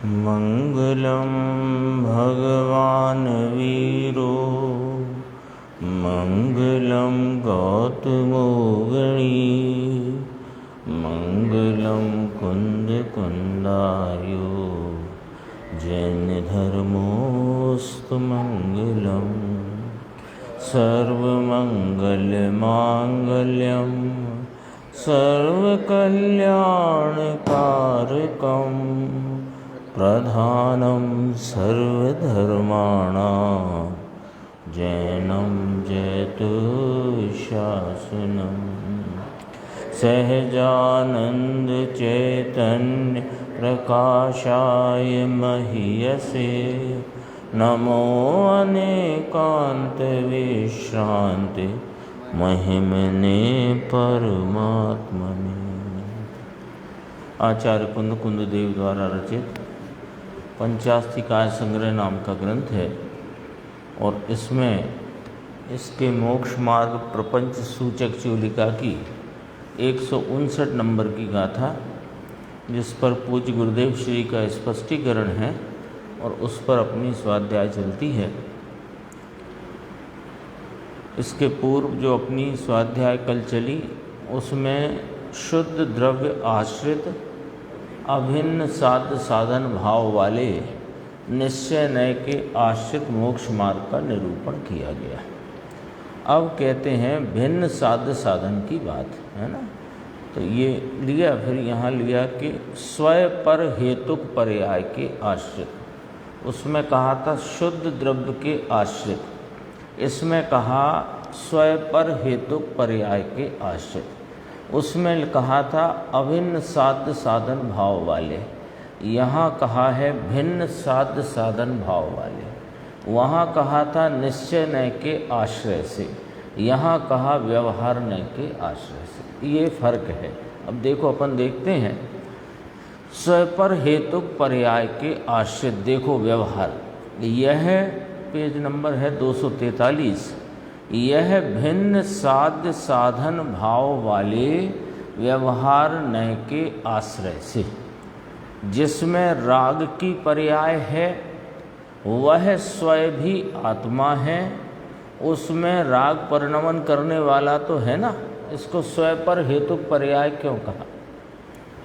मंगलम भगवान वीरो मंगलम गौतमो गणी मंगलम कुंद कुंदार्यो जैन धर्मोस्तु मंगलम सर्वमंगल मांगल्यम सर्वकल्याणकारकम प्रधानं सर्वधर्माणां जैनं जयतु शासनं सहजानंद चैतन्य प्रकाशाय महीयसे नमो अनेकांत विश्रांति महिमने परमात्मने। आचार्य कुंद कुंददेव द्वारा रचित पंचास्तिकाय संग्रह नाम का ग्रंथ है और इसमें इसके मोक्ष मार्ग प्रपंच सूचक चूलिका की 159 नंबर की गाथा, जिस पर पूज्य गुरुदेव श्री का स्पष्टीकरण है और उस पर अपनी स्वाध्याय चलती है। इसके पूर्व जो अपनी स्वाध्याय कल चली उसमें शुद्ध द्रव्य आश्रित अभिन्न साध्य साधन भाव वाले निश्चय नय के आश्रित मोक्ष मार्ग का निरूपण किया गया। अब कहते हैं भिन्न साध्य साधन की बात, है ना। तो ये लिया, फिर यहाँ लिया कि स्वय पर हेतुक पर्याय के आश्रित। उसमें कहा था शुद्ध द्रव्य के आश्रित, इसमें कहा स्वय पर हेतुक पर्याय के आश्रित। उसमें कहा था अभिन्न साध्य साधन भाव वाले, यहाँ कहा है भिन्न साध्य साधन भाव वाले। वहाँ कहा था निश्चय नय के आश्रय से, यहाँ कहा व्यवहार नय के आश्रय से। ये फर्क है। अब देखो अपन देखते हैं स्वय पर हेतुक पर्याय के आश्रित। देखो व्यवहार, यह पेज नंबर है 243। यह भिन्न साध्य साधन भाव वाले व्यवहार नय के आश्रय से, जिसमें राग की पर्याय है वह स्वयं भी आत्मा है। उसमें राग परिणमन करने वाला तो है ना, इसको स्वयं पर हेतुक पर्याय क्यों कहा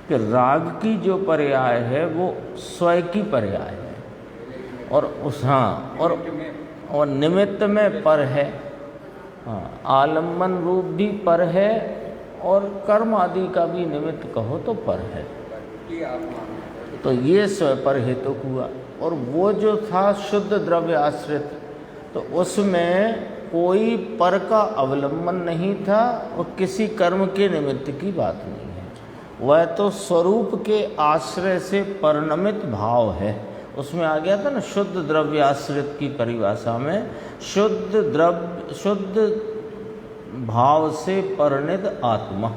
कि राग की जो पर्याय है वो स्वयं की पर्याय है और उस और निमित्त में पर है। आलम्बन रूप भी पर है और कर्म आदि का भी निमित्त कहो तो पर है। तो ये स्वयं पर हेतुक हुआ। और वो जो था शुद्ध द्रव्य आश्रित, तो उसमें कोई पर का अवलंबन नहीं था और किसी कर्म के निमित्त की बात नहीं है। वह तो स्वरूप के आश्रय से परिणमित भाव है। उसमें आ गया था ना शुद्ध द्रव्य आश्रित की परिभाषा में, शुद्ध भाव से परिणित आत्मा,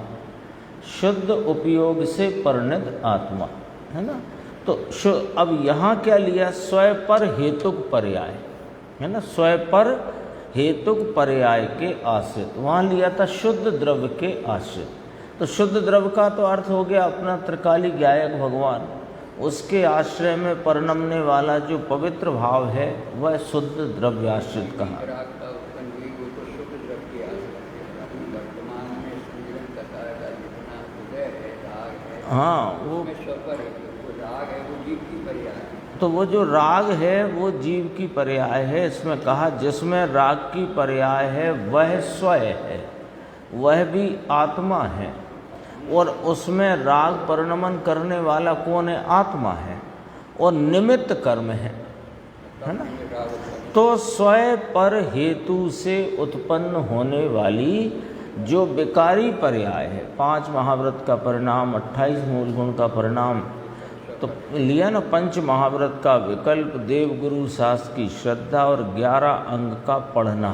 शुद्ध उपयोग से परिणित आत्मा, है ना। तो अब यहाँ क्या लिया, स्वयं पर हेतुक पर्याय, है ना, स्वयं पर हेतुक पर्याय के आश्रित। वहाँ लिया था शुद्ध द्रव्य के आश्रित। तो शुद्ध द्रव्य का तो अर्थ हो गया अपना त्रिकाली गायक भगवान, उसके आश्रय में परिणमने वाला जो पवित्र भाव है वह शुद्ध द्रव्य आश्रित कहा। हाँ, वो तो वो जो राग है वो जीव की पर्याय है। इसमें कहा जिसमें राग की पर्याय है वह स्वयं है, वह भी आत्मा है और उसमें राग परिणमन करने वाला कौन है, आत्मा है और निमित्त कर्म है ना। तो स्वयं पर हेतु से उत्पन्न होने वाली जो विकारी पर्याय है, 5 महाव्रत का परिणाम, 28 मूल गुण का परिणाम, तो लिया ना पंच महाव्रत का विकल्प, देवगुरु शास्त्र की श्रद्धा और 11 अंग का पढ़ना,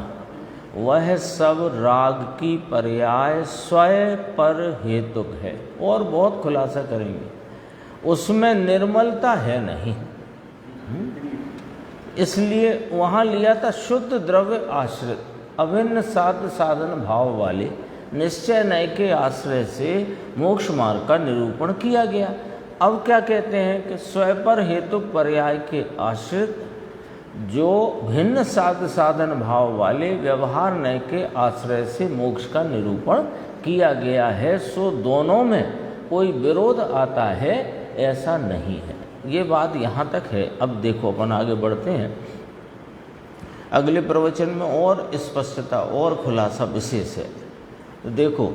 वह सब राग की पर्याय स्वयं पर हेतुक है। और बहुत खुलासा करेंगे, उसमें निर्मलता है नहीं, इसलिए वहाँ लिया था शुद्ध द्रव्य आश्रित अभिन्न साध्य साधन भाव वाले निश्चय नय के आश्रय से मोक्ष मार्ग का निरूपण किया गया। अब क्या कहते हैं कि स्वपर हेतु पर्याय के आश्रित जो भिन्न साध साधन भाव वाले व्यवहार नय के आश्रय से मोक्ष का निरूपण किया गया है, सो दोनों में कोई विरोध आता है ऐसा नहीं है। ये बात यहाँ तक है। अब देखो अपन आगे बढ़ते हैं, अगले प्रवचन में और स्पष्टता और खुलासा विशेष है। तो देखो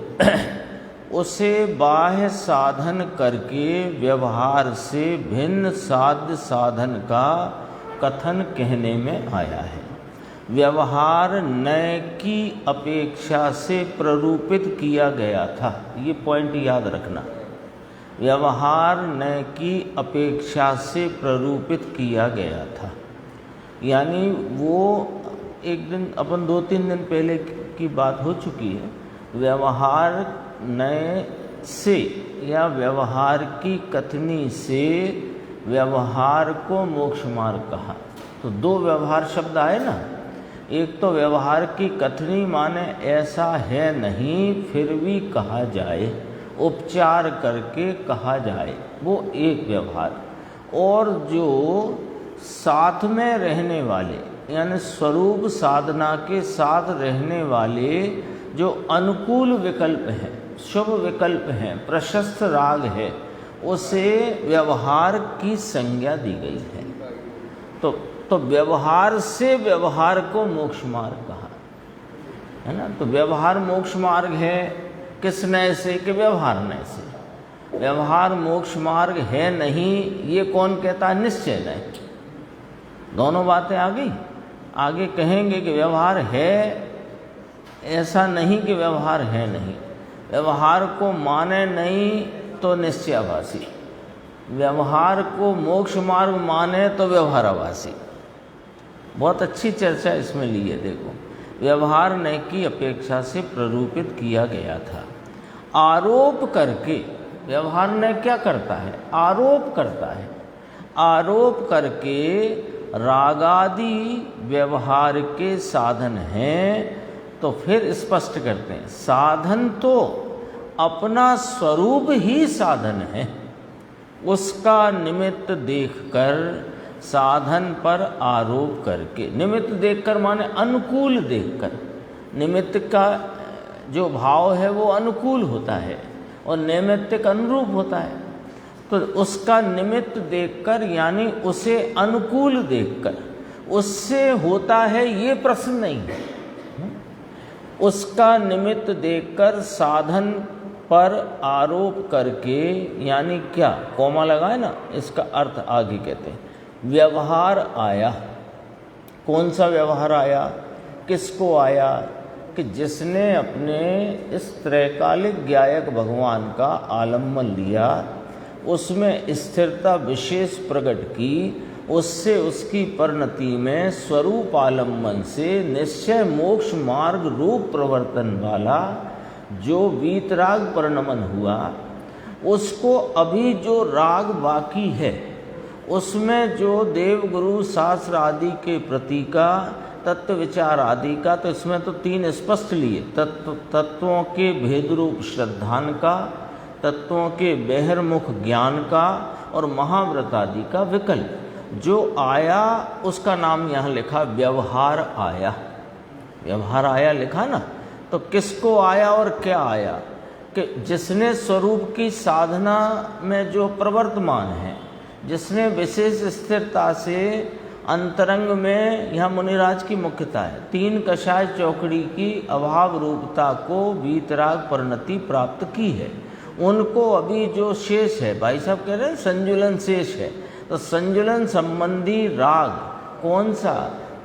उसे बाह्य साधन करके व्यवहार से भिन्न साध्य साधन का कथन कहने में आया है। व्यवहार नय की अपेक्षा से प्ररूपित किया गया था, ये पॉइंट याद रखना। व्यवहार नय की अपेक्षा से प्ररूपित किया गया था, यानी वो एक दिन अपन 2-3 दिन पहले की बात हो चुकी है। व्यवहार नय से या व्यवहार की कथनी से व्यवहार को मोक्ष मार्ग कहा। तो 2 व्यवहार शब्द आए ना, एक तो व्यवहार की कथनी माने ऐसा है नहीं फिर भी कहा जाए, उपचार करके कहा जाए, वो एक व्यवहार। और जो साथ में रहने वाले यानी स्वरूप साधना के साथ रहने वाले जो अनुकूल विकल्प हैं, शुभ विकल्प हैं, प्रशस्त राग है, उसे व्यवहार की संज्ञा दी गई है। तो व्यवहार से व्यवहार को मोक्ष मार्ग कहा है ना। तो व्यवहार मोक्ष मार्ग है किस नय से कि व्यवहार नय से। व्यवहार मोक्ष मार्ग है नहीं ये कौन कहता है? निश्चय नय। दोनों बातें आ गई। आगे कहेंगे कि व्यवहार है, ऐसा नहीं कि व्यवहार है नहीं। व्यवहार को माने नहीं तो निश्चयाभासी, व्यवहार को मोक्ष मार्ग माने तो व्यवहाराभासी। बहुत अच्छी चर्चा इसमें ली है। देखो व्यवहार नय की अपेक्षा से प्ररूपित किया गया था। आरोप करके व्यवहार नय क्या करता है? आरोप करता है। आरोप करके रागादि व्यवहार के साधन हैं। तो फिर स्पष्ट करते हैं साधन तो अपना स्वरूप ही साधन है, उसका निमित्त देखकर साधन पर आरोप करके, निमित्त देखकर माने अनुकूल देखकर, निमित्त का जो भाव है वो अनुकूल होता है और नैमित्तिक अनुरूप होता है। तो उसका निमित्त देखकर यानी उसे अनुकूल देखकर उससे होता है ये प्रश्न नहीं है। उसका निमित्त देखकर साधन पर आरोप करके यानी क्या, कोमा लगाए ना, इसका अर्थ आगे कहते हैं व्यवहार आया। कौन सा व्यवहार आया? किसको आया? कि जिसने अपने इस त्रैकालिक ज्ञायक भगवान का आलम्बन लिया, उसमें स्थिरता विशेष प्रकट की, उससे उसकी परिणति में स्वरूप आलम्बन से निश्चय मोक्ष मार्ग रूप प्रवर्तन वाला जो वीतराग परिणमन हुआ, उसको अभी जो राग बाकी है उसमें जो देव गुरु शास्त्र आदि के प्रति का, तत्व विचार आदि का, तो इसमें तो 3 स्पष्ट लिए, तत्वों के भेद रूप श्रद्धान का, तत्वों के बहिर्मुख ज्ञान का और महाव्रत आदि का विकल्प जो आया, उसका नाम यहाँ लिखा व्यवहार आया। व्यवहार आया लिखा ना। तो किसको आया और क्या आया? कि जिसने स्वरूप की साधना में जो प्रवर्तमान है, जिसने विशेष स्थिरता से अंतरंग में, यहाँ मुनिराज की मुख्यता है, 3 कषाय चौकड़ी की अभाव रूपता को वीतराग परिणति प्राप्त की है, उनको अभी जो शेष है, भाई साहब कह रहे हैं संजुलन शेष है, तो संजुलन संबंधी राग कौन सा?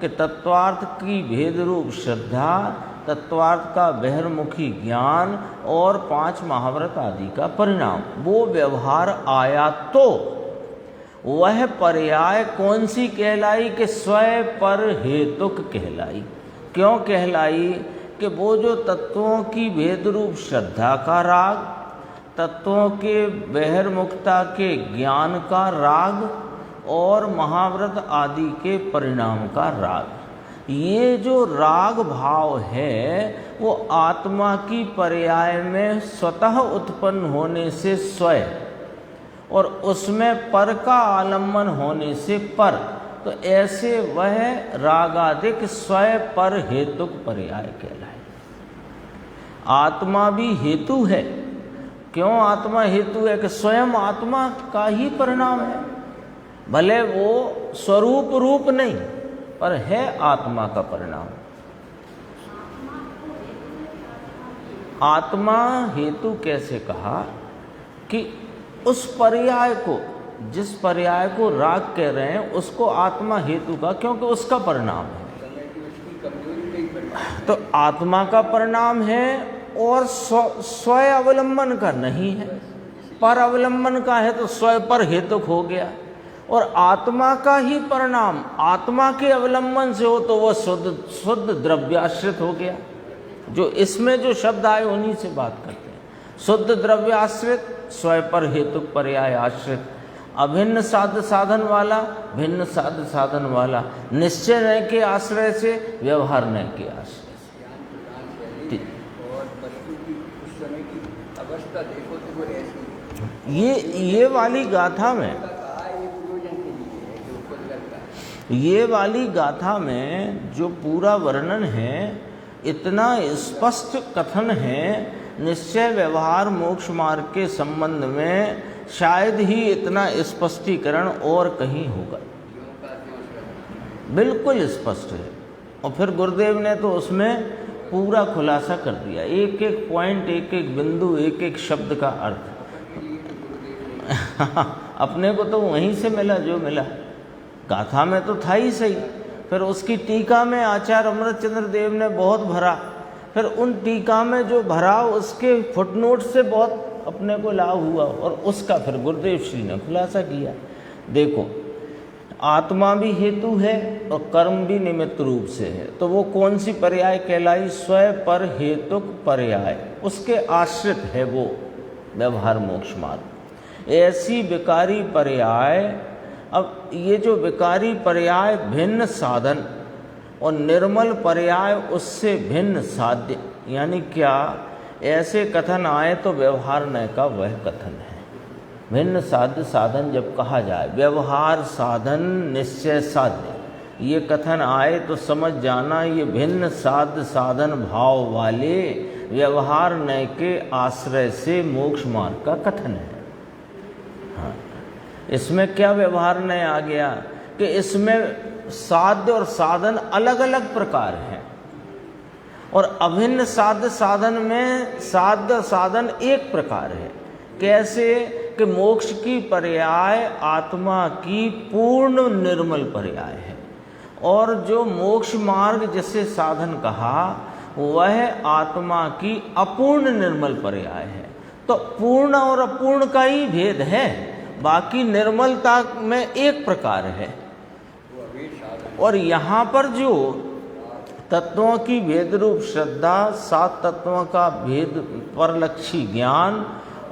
कि तत्वार्थ की भेद रूप श्रद्धा, तत्वार्थ का बहिर्मुखी ज्ञान और 5 महाव्रत आदि का परिणाम, वो व्यवहार आया। तो वह पर्याय कौन सी कहलाई? कि स्वय पर हेतुक कहलाई। क्यों कहलाई? कि वो जो तत्वों की भेद रूप श्रद्धा का राग, तत्वों के बहिर्मुखता के ज्ञान का राग और महाव्रत आदि के परिणाम का राग, ये जो राग भाव है वो आत्मा की पर्याय में स्वतः उत्पन्न होने से स्वयं, और उसमें पर का आलम्बन होने से पर, तो ऐसे वह रागादिक स्वय पर हेतुक पर्याय कहलाए। आत्मा भी हेतु है। क्यों आत्मा हेतु है? कि स्वयं आत्मा का ही परिणाम है, भले वो स्वरूप रूप नहीं, पर है आत्मा का परिणाम। आत्मा हेतु कैसे कहा? कि उस पर्याय को, जिस पर्याय को राग कह रहे हैं, उसको आत्मा हेतु का, क्योंकि उसका परिणाम है। तो आत्मा का परिणाम है और स्वय अवलंबन का नहीं है। पर अवलंबन का है तो स्वय पर हेतुक हो गया, और आत्मा का ही परिणाम आत्मा के अवलंबन से हो तो वह शुद्ध द्रव्याश्रित हो गया। जो इसमें जो शब्द आए उन्हीं से बात करते हैं। शुद्ध द्रव्याश्रित, स्वय पर हेतुक पर्याय आश्रित, अभिन्न साध्य साधन वाला, भिन्न साध्य साधन वाला, निश्चय नय के आश्रय से, व्यवहार नय के आश्रय से। ये वाली गाथा में, ये वाली गाथा में जो पूरा वर्णन है, इतना स्पष्ट कथन है निश्चय व्यवहार मोक्ष मार्ग के संबंध में, शायद ही इतना स्पष्टीकरण और कहीं होगा। बिल्कुल स्पष्ट है। और फिर गुरुदेव ने तो उसमें पूरा खुलासा कर दिया, एक एक पॉइंट, एक एक बिंदु, एक एक शब्द का अर्थ। अपने को तो वहीं से मिला जो मिला, गाथा में तो था ही सही। फिर उसकी टीका में आचार्य अमृतचंद्र देव ने बहुत भरा, फिर उन टीका में जो भरा उसके फुटनोट से बहुत अपने को लाभ हुआ, और उसका फिर गुरुदेव श्री ने खुलासा किया। देखो, आत्मा भी हेतु है और कर्म भी निमित्त रूप से है, तो वो कौन सी पर्याय कहलाई? स्वय पर हेतुक पर्याय, उसके आश्रित है वो व्यवहार मोक्ष मार्ग। ऐसी विकारी पर्याय, अब ये जो विकारी पर्याय भिन्न साधन और निर्मल पर्याय उससे भिन्न साध्य, यानी क्या? ऐसे कथन आए तो व्यवहार नय का वह कथन है। भिन्न साध्य साधन जब कहा जाए, व्यवहार साधन निश्चय साध्य, ये कथन आए तो समझ जाना ये भिन्न साध्य साधन भाव वाले व्यवहार नय के आश्रय से मोक्ष मार्ग का कथन है। हाँ, इसमें क्या व्यवहार नय आ गया कि इसमें साध्य और साधन अलग अलग प्रकार हैं, और अभिन्न साध्य साधन में साध्य साधन एक प्रकार है। कैसे? कि मोक्ष की पर्याय आत्मा की पूर्ण निर्मल पर्याय है, और जो मोक्ष मार्ग जिसे साधन कहा वह आत्मा की अपूर्ण निर्मल पर्याय है। तो पूर्ण और अपूर्ण का ही भेद है, बाकी निर्मलता में एक प्रकार है। और यहाँ पर जो तत्वों की भेद रूप श्रद्धा, 7 तत्वों का भेद परलक्षी ज्ञान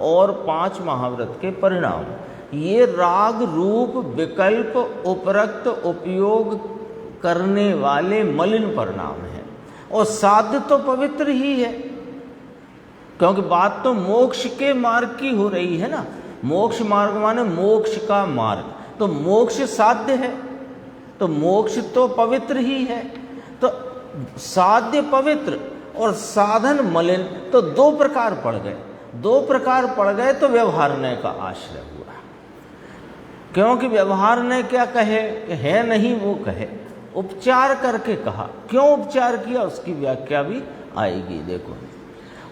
और 5 महाव्रत के परिणाम, ये राग रूप विकल्प उपरक्त उपयोग करने वाले मलिन परिणाम हैं। और साध्य तो पवित्र ही है, क्योंकि बात तो मोक्ष के मार्ग की हो रही है ना। मोक्ष मार्ग माने मोक्ष का मार्ग, तो मोक्ष साध्य है, तो मोक्ष तो पवित्र ही है। तो साध्य पवित्र और साधन मलिन, तो 2 प्रकार पड़ गए। 2 प्रकार पड़ गए तो व्यवहार नय का आश्रय हुआ। क्योंकि व्यवहार नय क्या कहे? है नहीं वो कहे, उपचार करके कहा। क्यों उपचार किया उसकी व्याख्या भी आएगी। देखो,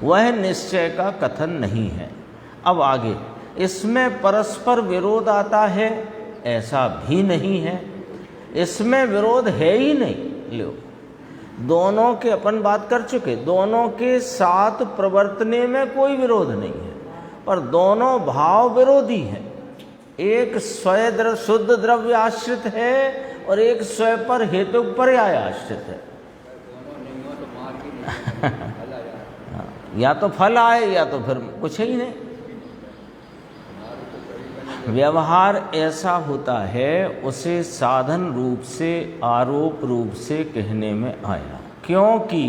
वह निश्चय का कथन नहीं है। अब आगे, इसमें परस्पर विरोध आता है, ऐसा भी नहीं है। इसमें विरोध है ही नहीं। लो, दोनों के अपन बात कर चुके, दोनों के साथ प्रवर्तने में कोई विरोध नहीं है, पर दोनों भाव विरोधी हैं। एक स्वय शुद्ध द्रव्य आश्रित है और एक स्वय पर हेतु पर्याय आश्रित है। या तो फल आए या तो फिर कुछ ही नहीं। व्यवहार ऐसा होता है, उसे साधन रूप से आरोप रूप से कहने में आया। क्योंकि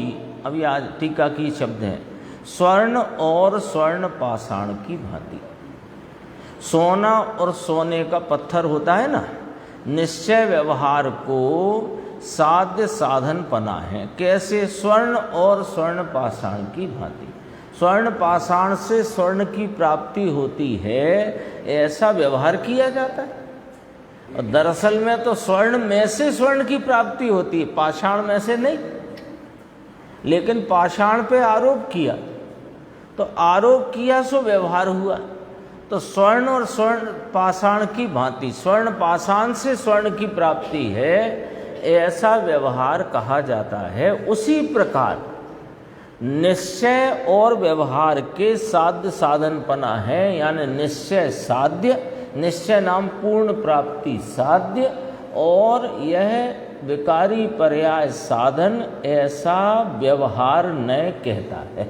अभी आज टीका की शब्द हैं, स्वर्ण और स्वर्ण पाषाण की भांति। सोना और सोने का पत्थर होता है ना, निश्चय व्यवहार को साध्य साधन पना है। कैसे? स्वर्ण और स्वर्ण पाषाण की भांति। स्वर्ण पाषाण से स्वर्ण की प्राप्ति होती है, ऐसा व्यवहार किया जाता है। और दरअसल में तो स्वर्ण में से स्वर्ण की प्राप्ति होती है, पाषाण में से नहीं। लेकिन पाषाण पे आरोप किया, तो आरोप किया सो व्यवहार हुआ। तो स्वर्ण और स्वर्ण पाषाण की भांति, स्वर्ण पाषाण से स्वर्ण की प्राप्ति है, ऐसा व्यवहार कहा जाता है। उसी प्रकार निश्चय और व्यवहार के साध्य साधनपना है, यानी निश्चय साध्य, निश्चय नाम पूर्ण प्राप्ति साध्य, और यह विकारी पर्याय साधन, ऐसा व्यवहार नय कहता है।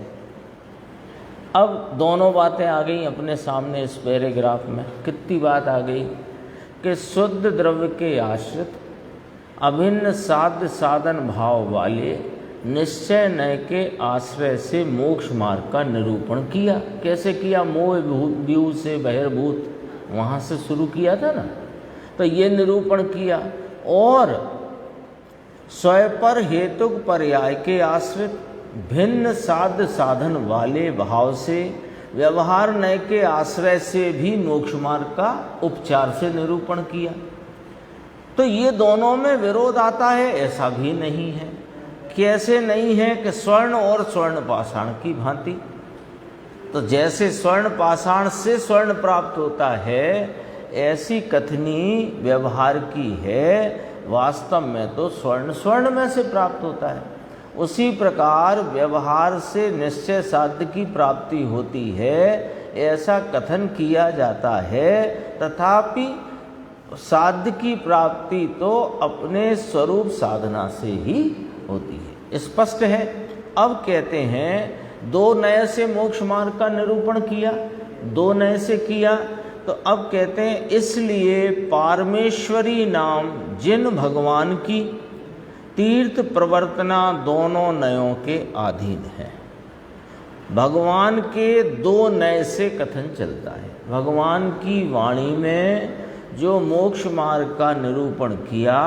अब दोनों बातें आ गई अपने सामने इस पैराग्राफ में। कितनी बात आ गई कि शुद्ध द्रव्य के आश्रित अभिन्न साध्य साधन भाव वाले निश्चय नय के आश्रय से मोक्ष मार्ग का निरूपण किया। कैसे किया? मोह व्यूह से बहिर्भूत, वहाँ से शुरू किया था ना, तो ये निरूपण किया। और स्वपर हेतुक पर्याय के आश्रित भिन्न साध्य साधन वाले भाव से व्यवहार नय के आश्रय से भी मोक्ष मार्ग का उपचार से निरूपण किया। तो ये दोनों में विरोध आता है? ऐसा भी नहीं है। कैसे नहीं है? कि स्वर्ण और स्वर्ण पाषाण की भांति। तो जैसे स्वर्ण पाषाण से स्वर्ण प्राप्त होता है, ऐसी कथनी व्यवहार की है। वास्तव में तो स्वर्ण स्वर्ण में से प्राप्त होता है। उसी प्रकार व्यवहार से निश्चय साध्य की प्राप्ति होती है, ऐसा कथन किया जाता है। तथापि साध्य की प्राप्ति तो अपने स्वरूप साधना से ही होती है, स्पष्ट है। अब कहते हैं दो नय से मोक्ष मार्ग का निरूपण किया, दो नय से किया। तो अब कहते हैं इसलिए पारमेश्वरी नाम जिन भगवान की तीर्थ प्रवर्तना दोनों नयों के अधीन है। भगवान के दो नय से कथन चलता है। भगवान की वाणी में जो मोक्ष मार्ग का निरूपण किया,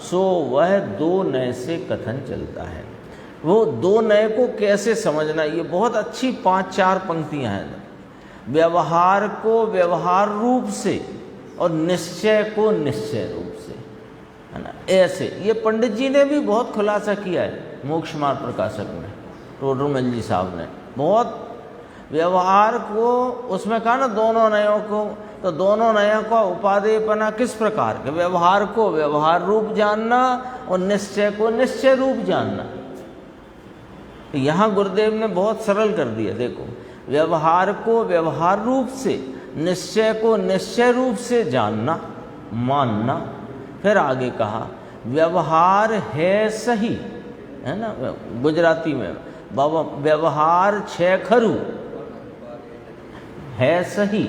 सो वह दो नय से कथन चलता है। वो दो नय को कैसे समझना, ये बहुत अच्छी 5-4 पंक्तियां हैं। व्यवहार को व्यवहार रूप से और निश्चय को निश्चय रूप से, है ना। ऐसे ये पंडित जी ने भी बहुत खुलासा किया है मोक्ष मार्ग प्रकाशक में, टोडरमल जी साहब ने बहुत व्यवहार को उसमें कहा ना, दोनों नयों को। तो दोनों नयों का उपादेयपना किस प्रकार के? व्यवहार को व्यवहार रूप जानना और निश्चय को निश्चय रूप जानना। तो यहाँ गुरुदेव ने बहुत सरल कर दिया। देखो, व्यवहार को व्यवहार रूप से, निश्चय को निश्चय रूप से जानना, मानना। फिर आगे कहा व्यवहार है सही, है ना, गुजराती में व्यवहार छे खरू है सही,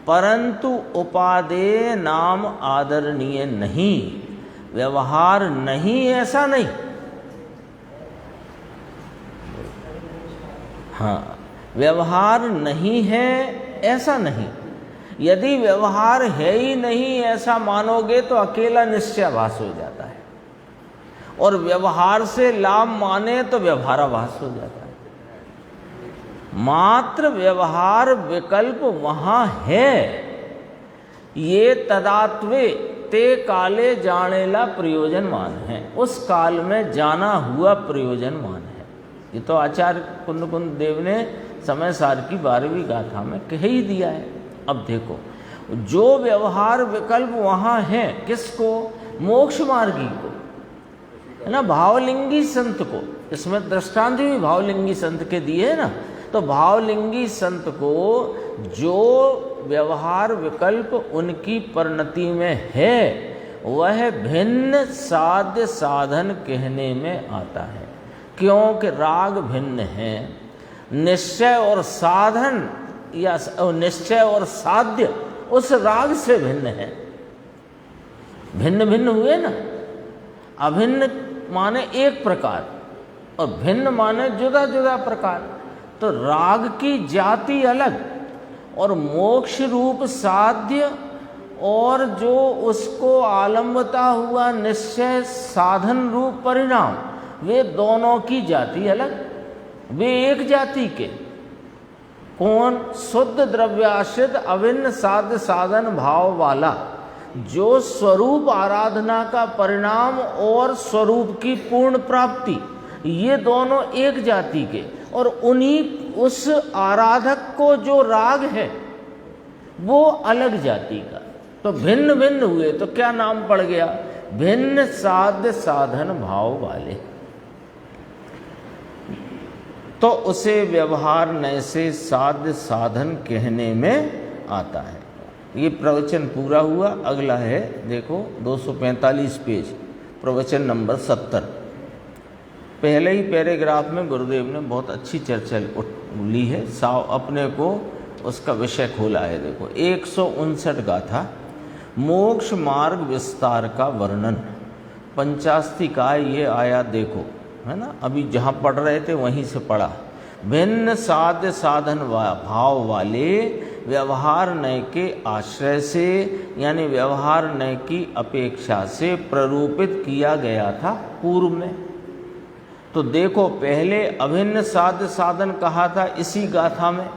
परंतु उपादेय नाम आदरणीय नहीं। व्यवहार नहीं ऐसा नहीं, हाँ, व्यवहार नहीं है ऐसा नहीं। यदि व्यवहार है ही नहीं ऐसा मानोगे तो अकेला निश्चयाभास हो जाता है, और व्यवहार से लाभ माने तो व्यवहाराभास हो जाता है। मात्र व्यवहार विकल्प वहाँ है, ये तदात्वे ते काले जानेला प्रयोजनमान है। उस काल में जाना हुआ प्रयोजनमान है। ये तो आचार्य कुंद देव ने समय सार की 12वीं गाथा में कह ही दिया है। अब देखो, जो व्यवहार विकल्प वहाँ है, किसको? मोक्ष मार्गी को, है ना, भावलिंगी संत को। इसमें दृष्टांत भी भावलिंगी संत के दिए है ना। तो भावलिंगी संत को जो व्यवहार विकल्प उनकी परिणति में है, वह भिन्न साध्य साधन कहने में आता है। क्योंकि राग भिन्न है, निश्चय और साधन या निश्चय और साध्य उस राग से भिन्न है। भिन्न भिन्न हुए ना, अभिन्न माने एक प्रकार और भिन्न माने जुदा जुदा प्रकार। तो राग की जाति अलग और मोक्ष रूप साध्य और जो उसको आलंबता हुआ निश्चय साधन रूप परिणाम, वे दोनों की जाति अलग, वे एक जाति के। कौन? शुद्ध द्रव्याश्रित अभिन्न साध्य साधन भाव वाला, जो स्वरूप आराधना का परिणाम और स्वरूप की पूर्ण प्राप्ति, ये दोनों एक जाति के। और उन्हीं उस आराधक को जो राग है वो अलग जाति का। तो भिन्न भिन्न हुए तो क्या नाम पड़ गया? भिन्न साध्य साधन भाव वाले। तो उसे व्यवहार नय से साध्य साधन कहने में आता है। ये प्रवचन पूरा हुआ। अगला है देखो 245 पेज, प्रवचन नंबर 70। पहले ही पैराग्राफ में गुरुदेव ने बहुत अच्छी चर्चा ली है, साव अपने को उसका विषय खोला है। देखो 159 गाथा, मोक्ष मार्ग विस्तार का वर्णन, पंचास्ति का ये आया देखो, है ना, अभी जहाँ पढ़ रहे थे वहीं से पढ़ा। भिन्न साध्य साधन भाव वाले व्यवहार नय के आश्रय से, यानी व्यवहार नय की अपेक्षा से प्ररूपित किया गया था पूर्व में। तो देखो पहले अभिन्न साध्य साधन कहा था इसी गाथा में।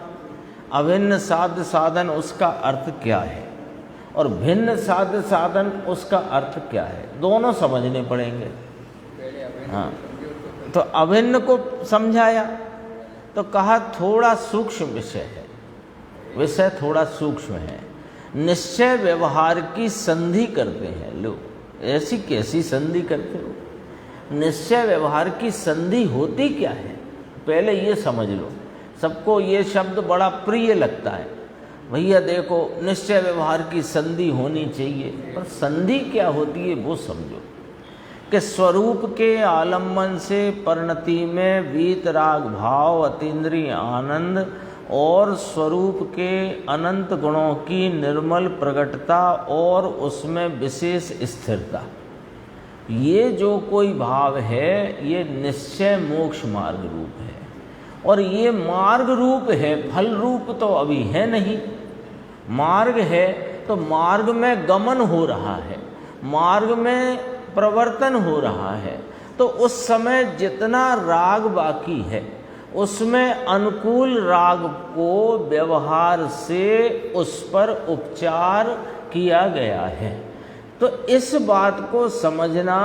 अभिन्न साध्य साधन उसका अर्थ क्या है और भिन्न साध्य साधन उसका अर्थ क्या है, दोनों समझने पड़ेंगे। हाँ, तो अभिन्न को समझाया तो कहा थोड़ा सूक्ष्म विषय है, विषय थोड़ा सूक्ष्म है। निश्चय व्यवहार की संधि करते हैं लोग। ऐसी कैसी संधि करते हो? निश्चय व्यवहार की संधि होती क्या है, पहले ये समझ लो। सबको ये शब्द बड़ा प्रिय लगता है, भैया देखो निश्चय व्यवहार की संधि होनी चाहिए, पर संधि क्या होती है वो समझो। कि स्वरूप के आलम्बन से परिणति में वीतराग भाव, अतीन्द्रिय आनंद और स्वरूप के अनंत गुणों की निर्मल प्रकटता और उसमें विशेष स्थिरता, ये जो कोई भाव है ये निश्चय मोक्ष मार्ग रूप है। और ये मार्ग रूप है, फल रूप तो अभी है नहीं। मार्ग है तो मार्ग में गमन हो रहा है, मार्ग में प्रवर्तन हो रहा है। तो उस समय जितना राग बाकी है उसमें अनुकूल राग को व्यवहार से उस पर उपचार किया गया है। तो इस बात को समझना,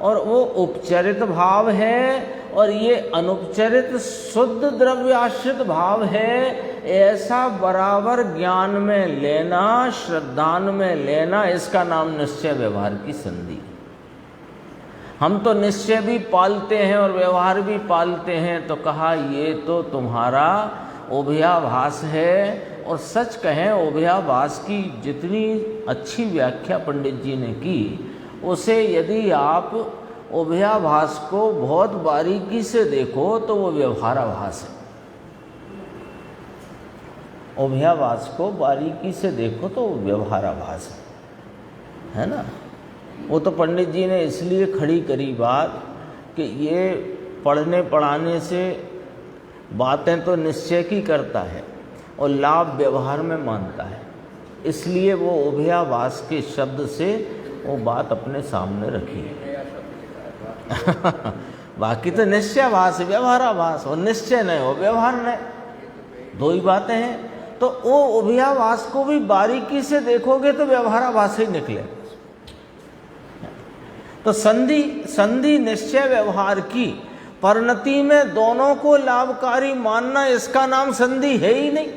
और वो उपचरित भाव है और ये अनुपचरित शुद्ध द्रव्याश्रित भाव है, ऐसा बराबर ज्ञान में लेना, श्रद्धान में लेना, इसका नाम निश्चय व्यवहार की संधि। हम तो निश्चय भी पालते हैं और व्यवहार भी पालते हैं, तो कहा ये तो तुम्हारा उभयाभास है। और सच कहें उभयाभास की जितनी अच्छी व्याख्या पंडित जी ने की, उसे यदि आप उभयाभास को बहुत बारीकी से देखो तो वो व्यवहाराभास है। उभयाभास को बारीकी से देखो तो वो व्यवहाराभास है ना। वो तो पंडित जी ने इसलिए खड़ी करी बात कि ये पढ़ने पढ़ाने से बातें तो निश्चय की करता है और लाभ व्यवहार में मानता है, इसलिए वो उभयाभास के शब्द से वो बात अपने सामने रखी है। बाकी तो निश्चयाभास, व्यवहाराभास, और निश्चय नहीं हो व्यवहार नहीं, दो ही बातें हैं। तो वो उभयाभास को भी बारीकी से देखोगे तो व्यवहाराभास ही निकले। तो संधि निश्चय व्यवहार की परिणति में दोनों को लाभकारी मानना, इसका नाम संधि है ही नहीं।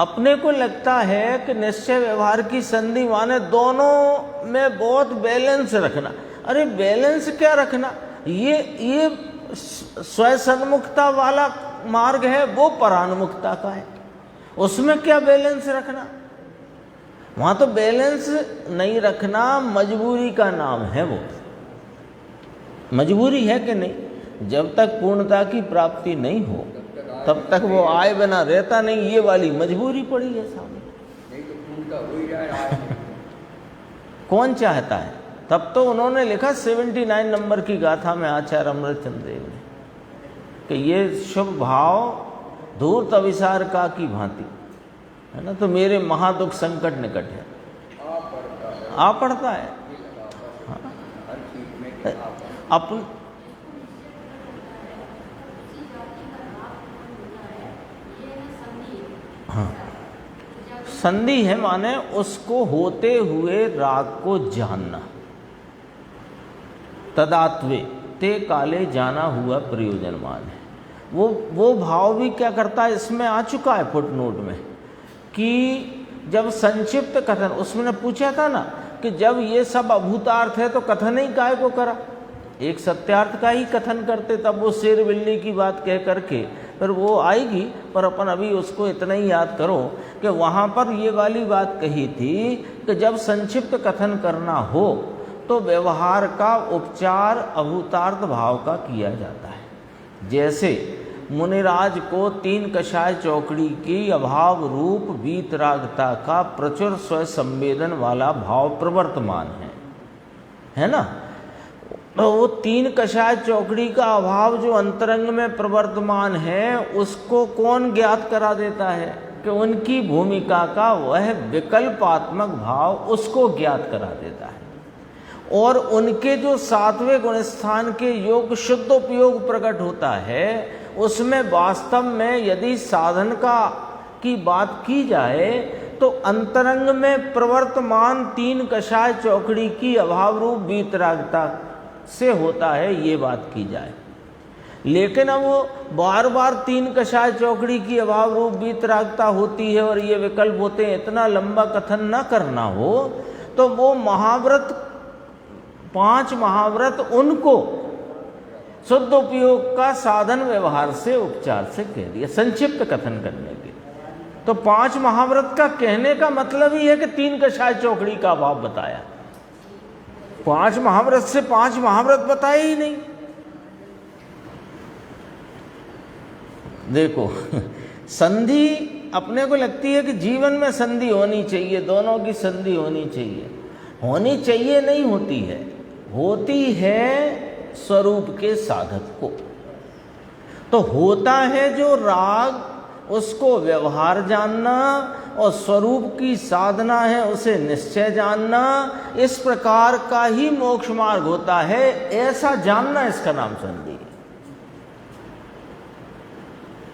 अपने को लगता है कि निश्चय व्यवहार की संधि माने दोनों में बहुत बैलेंस रखना। अरे बैलेंस क्या रखना, ये स्वसन्मुखता वाला मार्ग है, वो परान्मुखता का है, उसमें क्या बैलेंस रखना। वहाँ तो बैलेंस नहीं रखना मजबूरी का नाम है। वो मजबूरी है कि नहीं, जब तक पूर्णता की प्राप्ति नहीं हो तब तक वो आए बिना रहता नहीं, ये वाली मजबूरी पड़ी है सामने। कौन चाहता है तब तो उन्होंने लिखा 79 नंबर की गाथा में आचार्य अमृतचंद्र देव ने कि ये शुभ भाव धूर्त अभिसार का की भांति, है ना। तो मेरे महादुख संकट निकट है, आ पड़ता है। अपन हाँ, संधि है माने उसको होते हुए राग को जानना। तदात्वे ते काले जाना हुआ प्रयोजनमान है। वो भाव भी क्या करता है, इसमें आ चुका है फुटनोट में कि जब संक्षिप्त कथन, उसमें पूछा था ना कि जब ये सब अभूतार्थ है तो कथन ही काय को करा, एक सत्यार्थ का ही कथन करते, तब वो शेर बिल्ली की बात कह करके फिर वो आएगी। पर अपन अभी उसको इतना ही याद करो कि वहाँ पर ये वाली बात कही थी कि जब संक्षिप्त कथन करना हो तो व्यवहार का उपचार अभूतार्थ भाव का किया जाता है। जैसे मुनिराज को 3 कषाय चौकड़ी की अभाव रूप वीतरागता का प्रचुर स्व संवेदन वाला भाव प्रवर्तमान है ना। तो वो 3 कषाय चौकड़ी का अभाव जो अंतरंग में प्रवर्तमान है उसको कौन ज्ञात करा देता है कि उनकी भूमिका का वह विकल्पात्मक भाव उसको ज्ञात करा देता है। और उनके जो 7वें गुणस्थान के योग शुद्ध उपयोग प्रकट होता है उसमें वास्तव में यदि साधन की बात की जाए तो अंतरंग में प्रवर्तमान 3 कषाय चौकड़ी की अभाव रूप वीतरागता से होता है, ये बात की जाए। लेकिन अब वो बार बार 3 कषाय चौकड़ी की अभाव रूप वीतरागता होती है और ये विकल्प होते हैं, इतना लंबा कथन न करना हो तो वो महाव्रत 5 महाव्रत उनको शुद्ध उपयोग का साधन व्यवहार से उपचार से कह दिया संक्षिप्त कथन करने के। तो 5 महाव्रत का कहने का मतलब ही है कि 3 कषाय चौकड़ी का अभाव बताया। 5 महाव्रत से 5 महाव्रत बताए ही नहीं। देखो संधि अपने को लगती है कि जीवन में संधि होनी चाहिए, दोनों की संधि होनी चाहिए। होनी चाहिए नहीं होती है, होती है स्वरूप के साधक को। तो होता है जो राग उसको व्यवहार जानना और स्वरूप की साधना है उसे निश्चय जानना, इस प्रकार का ही मोक्ष मार्ग होता है, ऐसा जानना इसका नाम संधि है।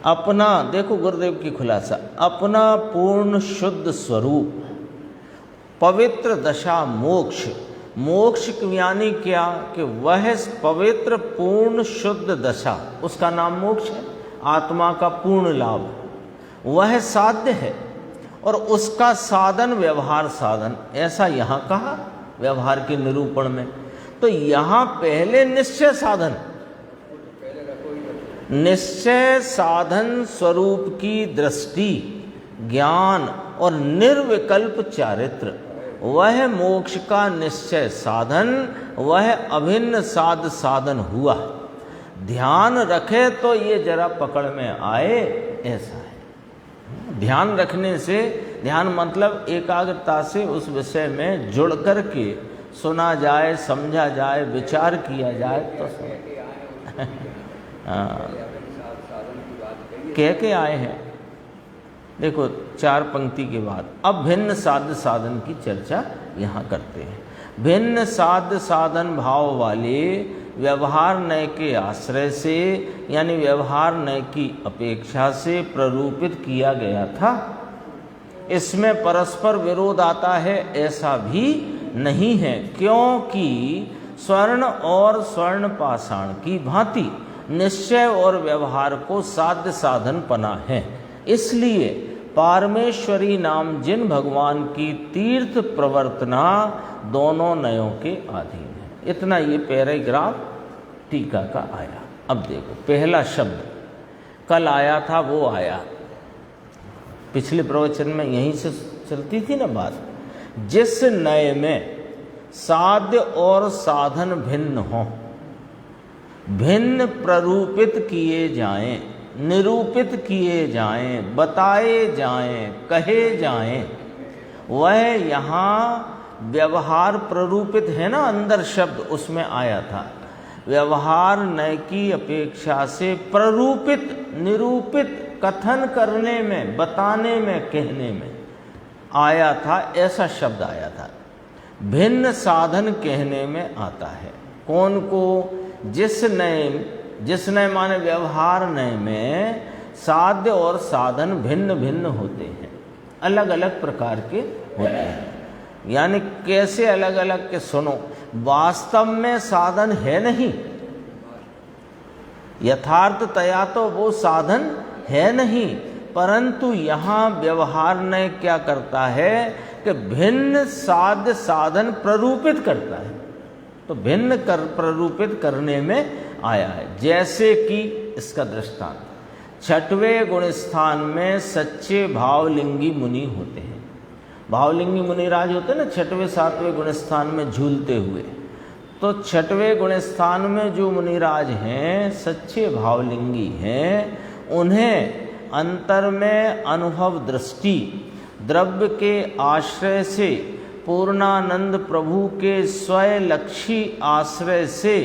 अपना देखो गुरुदेव की खुलासा, अपना पूर्ण शुद्ध स्वरूप पवित्र दशा मोक्ष। मोक्ष यानी क्या कि वह पवित्र पूर्ण शुद्ध दशा, उसका नाम मोक्ष है, आत्मा का पूर्ण लाभ, वह साध्य है और उसका साधन व्यवहार साधन, ऐसा यहाँ कहा व्यवहार के निरूपण में। तो यहाँ पहले निश्चय साधन, निश्चय साधन स्वरूप की दृष्टि, ज्ञान और निर्विकल्प चारित्र, वह मोक्ष का निश्चय साधन, वह अभिन्न साध साधन हुआ। ध्यान रखे तो ये जरा पकड़ में आए, ऐसा है। ध्यान रखने से, ध्यान मतलब एकाग्रता से उस विषय में जुड़ कर के सुना जाए, समझा जाए, विचार किया जाए तो कह के आए हैं। देखो 4 पंक्ति के बाद अब भिन्न साध्य साधन की चर्चा यहाँ करते हैं। भिन्न साध्य साधन भाव वाले व्यवहार नय के आश्रय से, यानी व्यवहार नय की अपेक्षा से प्ररूपित किया गया था। इसमें परस्पर विरोध आता है ऐसा भी नहीं है, क्योंकि स्वर्ण और स्वर्ण पाषाण की भांति निश्चय और व्यवहार को साध्य साधन पना है। इसलिए पारमेश्वरी नाम जिन भगवान की तीर्थ प्रवर्तना दोनों नयों के अधीन है। इतना ये पैराग्राफ टीका का आया। अब देखो पहला शब्द कल आया था, वो आया पिछले प्रवचन में, यहीं से चलती थी ना बात। जिस नय में साध्य और साधन भिन्न हों, भिन्न प्ररूपित किए जाएं, निरूपित किए जाएं, बताए जाएं, कहे जाएं, वह यहाँ व्यवहार प्ररूपित है ना, अंदर शब्द उसमें आया था। व्यवहार नय की अपेक्षा से प्ररूपित, निरूपित, कथन करने में, बताने में, कहने में आया था, ऐसा शब्द आया था। भिन्न साधन कहने में आता है। कौन को? जिस नय माने व्यवहार नय में साध्य और साधन भिन्न भिन्न होते हैं, अलग अलग प्रकार के होते हैं। यानी कैसे अलग अलग के? सुनो, वास्तव में साधन है नहीं, यथार्थतया तो वो साधन है नहीं, परंतु यहाँ व्यवहार ने क्या करता है कि भिन्न साध्य साधन प्ररूपित करता है, तो भिन्न प्ररूपित करने में आया है। जैसे कि इसका दृष्टांत, छठवें गुण स्थान में सच्चे भावलिंगी मुनि होते हैं। भावलिंगी मुनिराज होते हैं ना, छठवें सातवें गुण स्थान में झूलते हुए। तो छठवें गुण स्थान में जो मुनिराज हैं, सच्चे भावलिंगी हैं, उन्हें अंतर में अनुभव दृष्टि द्रव्य के आश्रय से, पूर्णानंद प्रभु के स्वयलक्षी आश्रय से,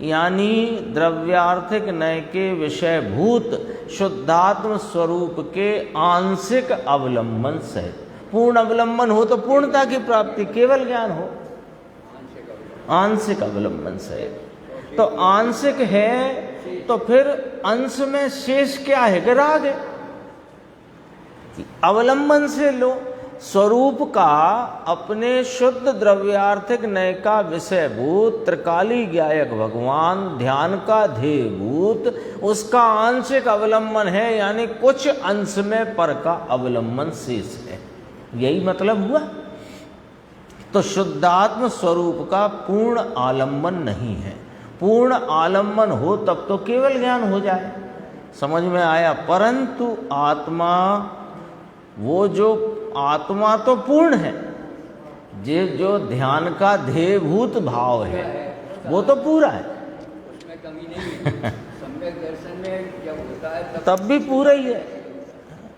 यानी द्रव्यार्थिक नय के विषयभूत शुद्धात्म स्वरूप के आंशिक अवलंबन सहित। पूर्ण अवलंबन हो तो पूर्णता की प्राप्ति, केवल ज्ञान हो, आंशिक अवलंबन सहित। तो आंशिक है तो फिर अंश में शेष क्या है कि राग है। अवलंबन से लो, स्वरूप का अपने शुद्ध द्रव्यार्थिक नय का विषयभूत त्रिकाली ज्ञायक भगवान, ध्यान का ध्येयभूत, उसका आंशिक अवलंबन है, यानी कुछ अंश में पर का अवलंबन शेष है। यही मतलब हुआ। तो शुद्धात्म स्वरूप का पूर्ण आलंबन नहीं है। पूर्ण आलंबन हो तब तो केवल ज्ञान हो जाए, समझ में आया। परंतु आत्मा, वो जो आत्मा तो पूर्ण है, ये जो ध्यान का ध्येयभूत भाव है वो तो पूरा है, उसमें कमी नहीं है। सम्यक दर्शन में जब होता है तब भी पूरा ही है,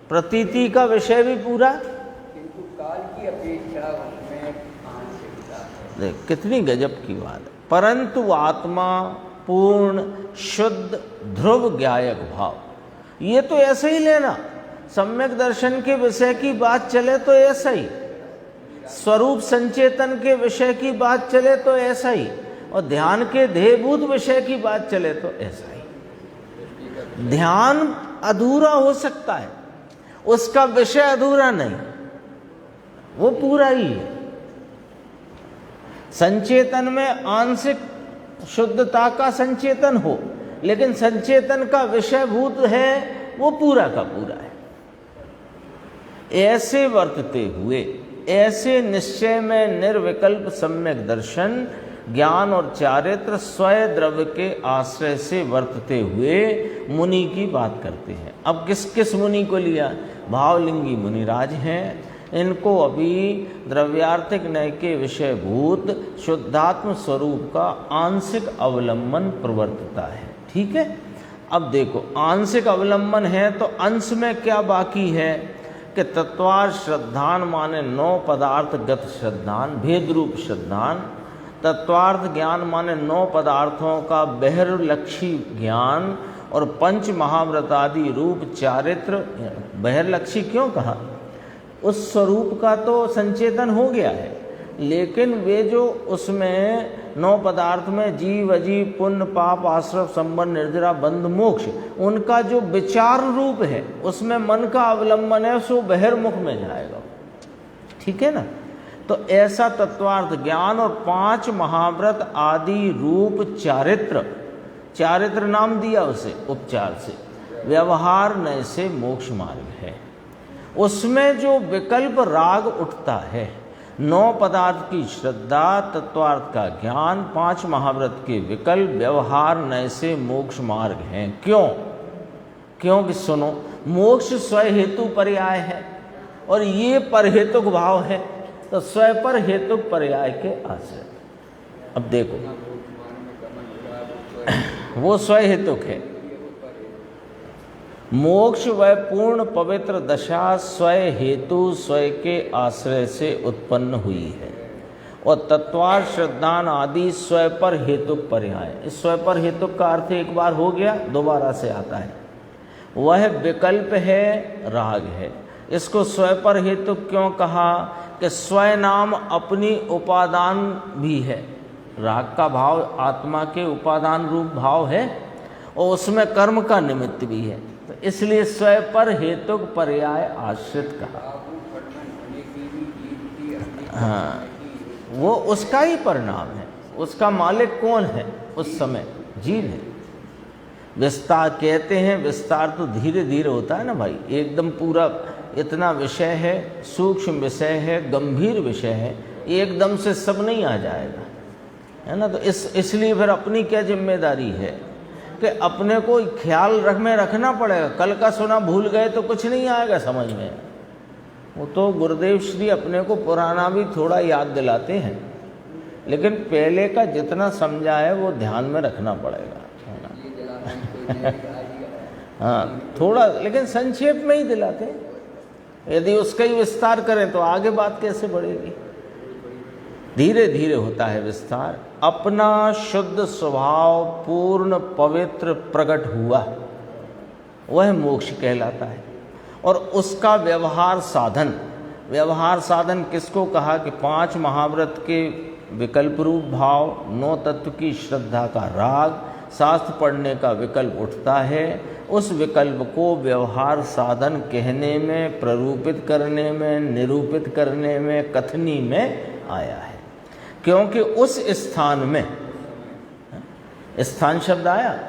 प्रतीति का विषय भी पूरा, किंतु काल की अपेक्षा उसमें आंशिकता है। देख कितनी गजब की बात है। परंतु आत्मा पूर्ण शुद्ध ध्रुव ज्ञायक भाव, ये तो ऐसे ही लेना। सम्यक दर्शन के विषय की बात चले तो ऐसा ही, स्वरूप संचेतन के विषय की बात चले तो ऐसा ही, और ध्यान के ध्येयभूत विषय की बात चले तो ऐसा ही। ध्यान अधूरा हो सकता है, उसका विषय अधूरा नहीं, वो पूरा ही है। संचेतन में आंशिक शुद्धता का संचेतन हो, लेकिन संचेतन का विषयभूत है वो पूरा का पूरा है। ऐसे वर्तते हुए, ऐसे निश्चय में निर्विकल्प सम्यक दर्शन, ज्ञान और चारित्र स्वयं द्रव्य के आश्रय से वर्तते हुए मुनि की बात करते हैं। अब किस किस मुनि को लिया? भावलिंगी मुनिराज हैं। इनको अभी द्रव्यार्थिक नय के विषयभूत शुद्धात्म स्वरूप का आंशिक अवलंबन प्रवर्तता है। ठीक है। अब देखो, आंशिक अवलंबन है तो अंश में क्या बाकी है कि तत्वार्थ श्रद्धान माने 9 पदार्थगत श्रद्धान, भेद रूप श्रद्धान। तत्वार्थ ज्ञान माने 9 पदार्थों का बहिर्लक्षी ज्ञान, और पंच महाव्रतादि रूप चारित्र। बहिर्लक्षी क्यों कहा? उस स्वरूप का तो संचेतन हो गया है, लेकिन वे जो उसमें 9 पदार्थ में जीव अजीव पुण्य पाप आश्रव संबंध निर्जरा बंध मोक्ष, उनका जो विचार रूप है उसमें मन का अवलंबन है, सो बहिर्मुख में जाएगा। ठीक है ना। तो ऐसा तत्वार्थ ज्ञान और 5 महाव्रत आदि रूप चारित्र, चारित्र नाम दिया उसे उपचार से, व्यवहार नय से मोक्ष मार्ग है। उसमें जो विकल्प राग उठता है, 9 पदार्थ की श्रद्धा, तत्वार्थ का ज्ञान, 5 महाव्रत के विकल्प, व्यवहार नय से मोक्ष मार्ग हैं। क्यों? क्योंकि सुनो, मोक्ष स्वयं हेतु पर्याय है और ये परहेतुक भाव है, तो स्वयं पर हेतुक पर्याय के आश्रय। अब देखो, वो स्वयं हेतुक है। मोक्ष व पूर्ण पवित्र दशा स्वयं हेतु स्वयं के आश्रय से उत्पन्न हुई है। और तत्वार्थ श्रद्धान आदि स्वपर हेतुक पर्याय। इस स्वपर हेतुक का अर्थ एक बार हो गया, दोबारा से आता है। वह विकल्प है, राग है। इसको स्वपर हेतुक क्यों कहा कि स्वयं नाम अपनी उपादान भी है। राग का भाव आत्मा के उपादान रूप भाव है और उसमें कर्म का निमित्त भी है, तो इसलिए स्वपर हेतुक पर्याय आश्रित कहा। हाँ, वो उसका ही परिणाम है। उसका मालिक कौन है उस समय? जीव है। विस्तार कहते हैं, विस्तार तो धीरे धीरे होता है ना भाई, एकदम पूरा इतना विषय है, सूक्ष्म विषय है, गंभीर विषय है, एकदम से सब नहीं आ जाएगा, है ना। तो इसलिए फिर अपनी क्या जिम्मेदारी है कि अपने को ख्याल रखना पड़ेगा। कल का सुना भूल गए तो कुछ नहीं आएगा समझ में। वो तो गुरुदेव श्री अपने को पुराना भी थोड़ा याद दिलाते हैं, लेकिन पहले का जितना समझा है वो ध्यान में रखना पड़ेगा, है ना। हाँ, थोड़ा लेकिन संक्षेप में ही दिलाते हैं। यदि उसका ही विस्तार करें तो आगे बात कैसे बढ़ेगी। धीरे धीरे होता है विस्तार। अपना शुद्ध स्वभाव पूर्ण पवित्र प्रकट हुआ, वह मोक्ष कहलाता है। और उसका व्यवहार साधन, व्यवहार साधन किसको कहा कि 5 महाव्रत के विकल्प रूप भाव, 9 तत्व की श्रद्धा का राग, शास्त्र पढ़ने का विकल्प उठता है। उस विकल्प को व्यवहार साधन कहने में, प्ररूपित करने में, निरूपित करने में, कथनी में आया है। क्योंकि उस स्थान में, स्थान शब्द आया,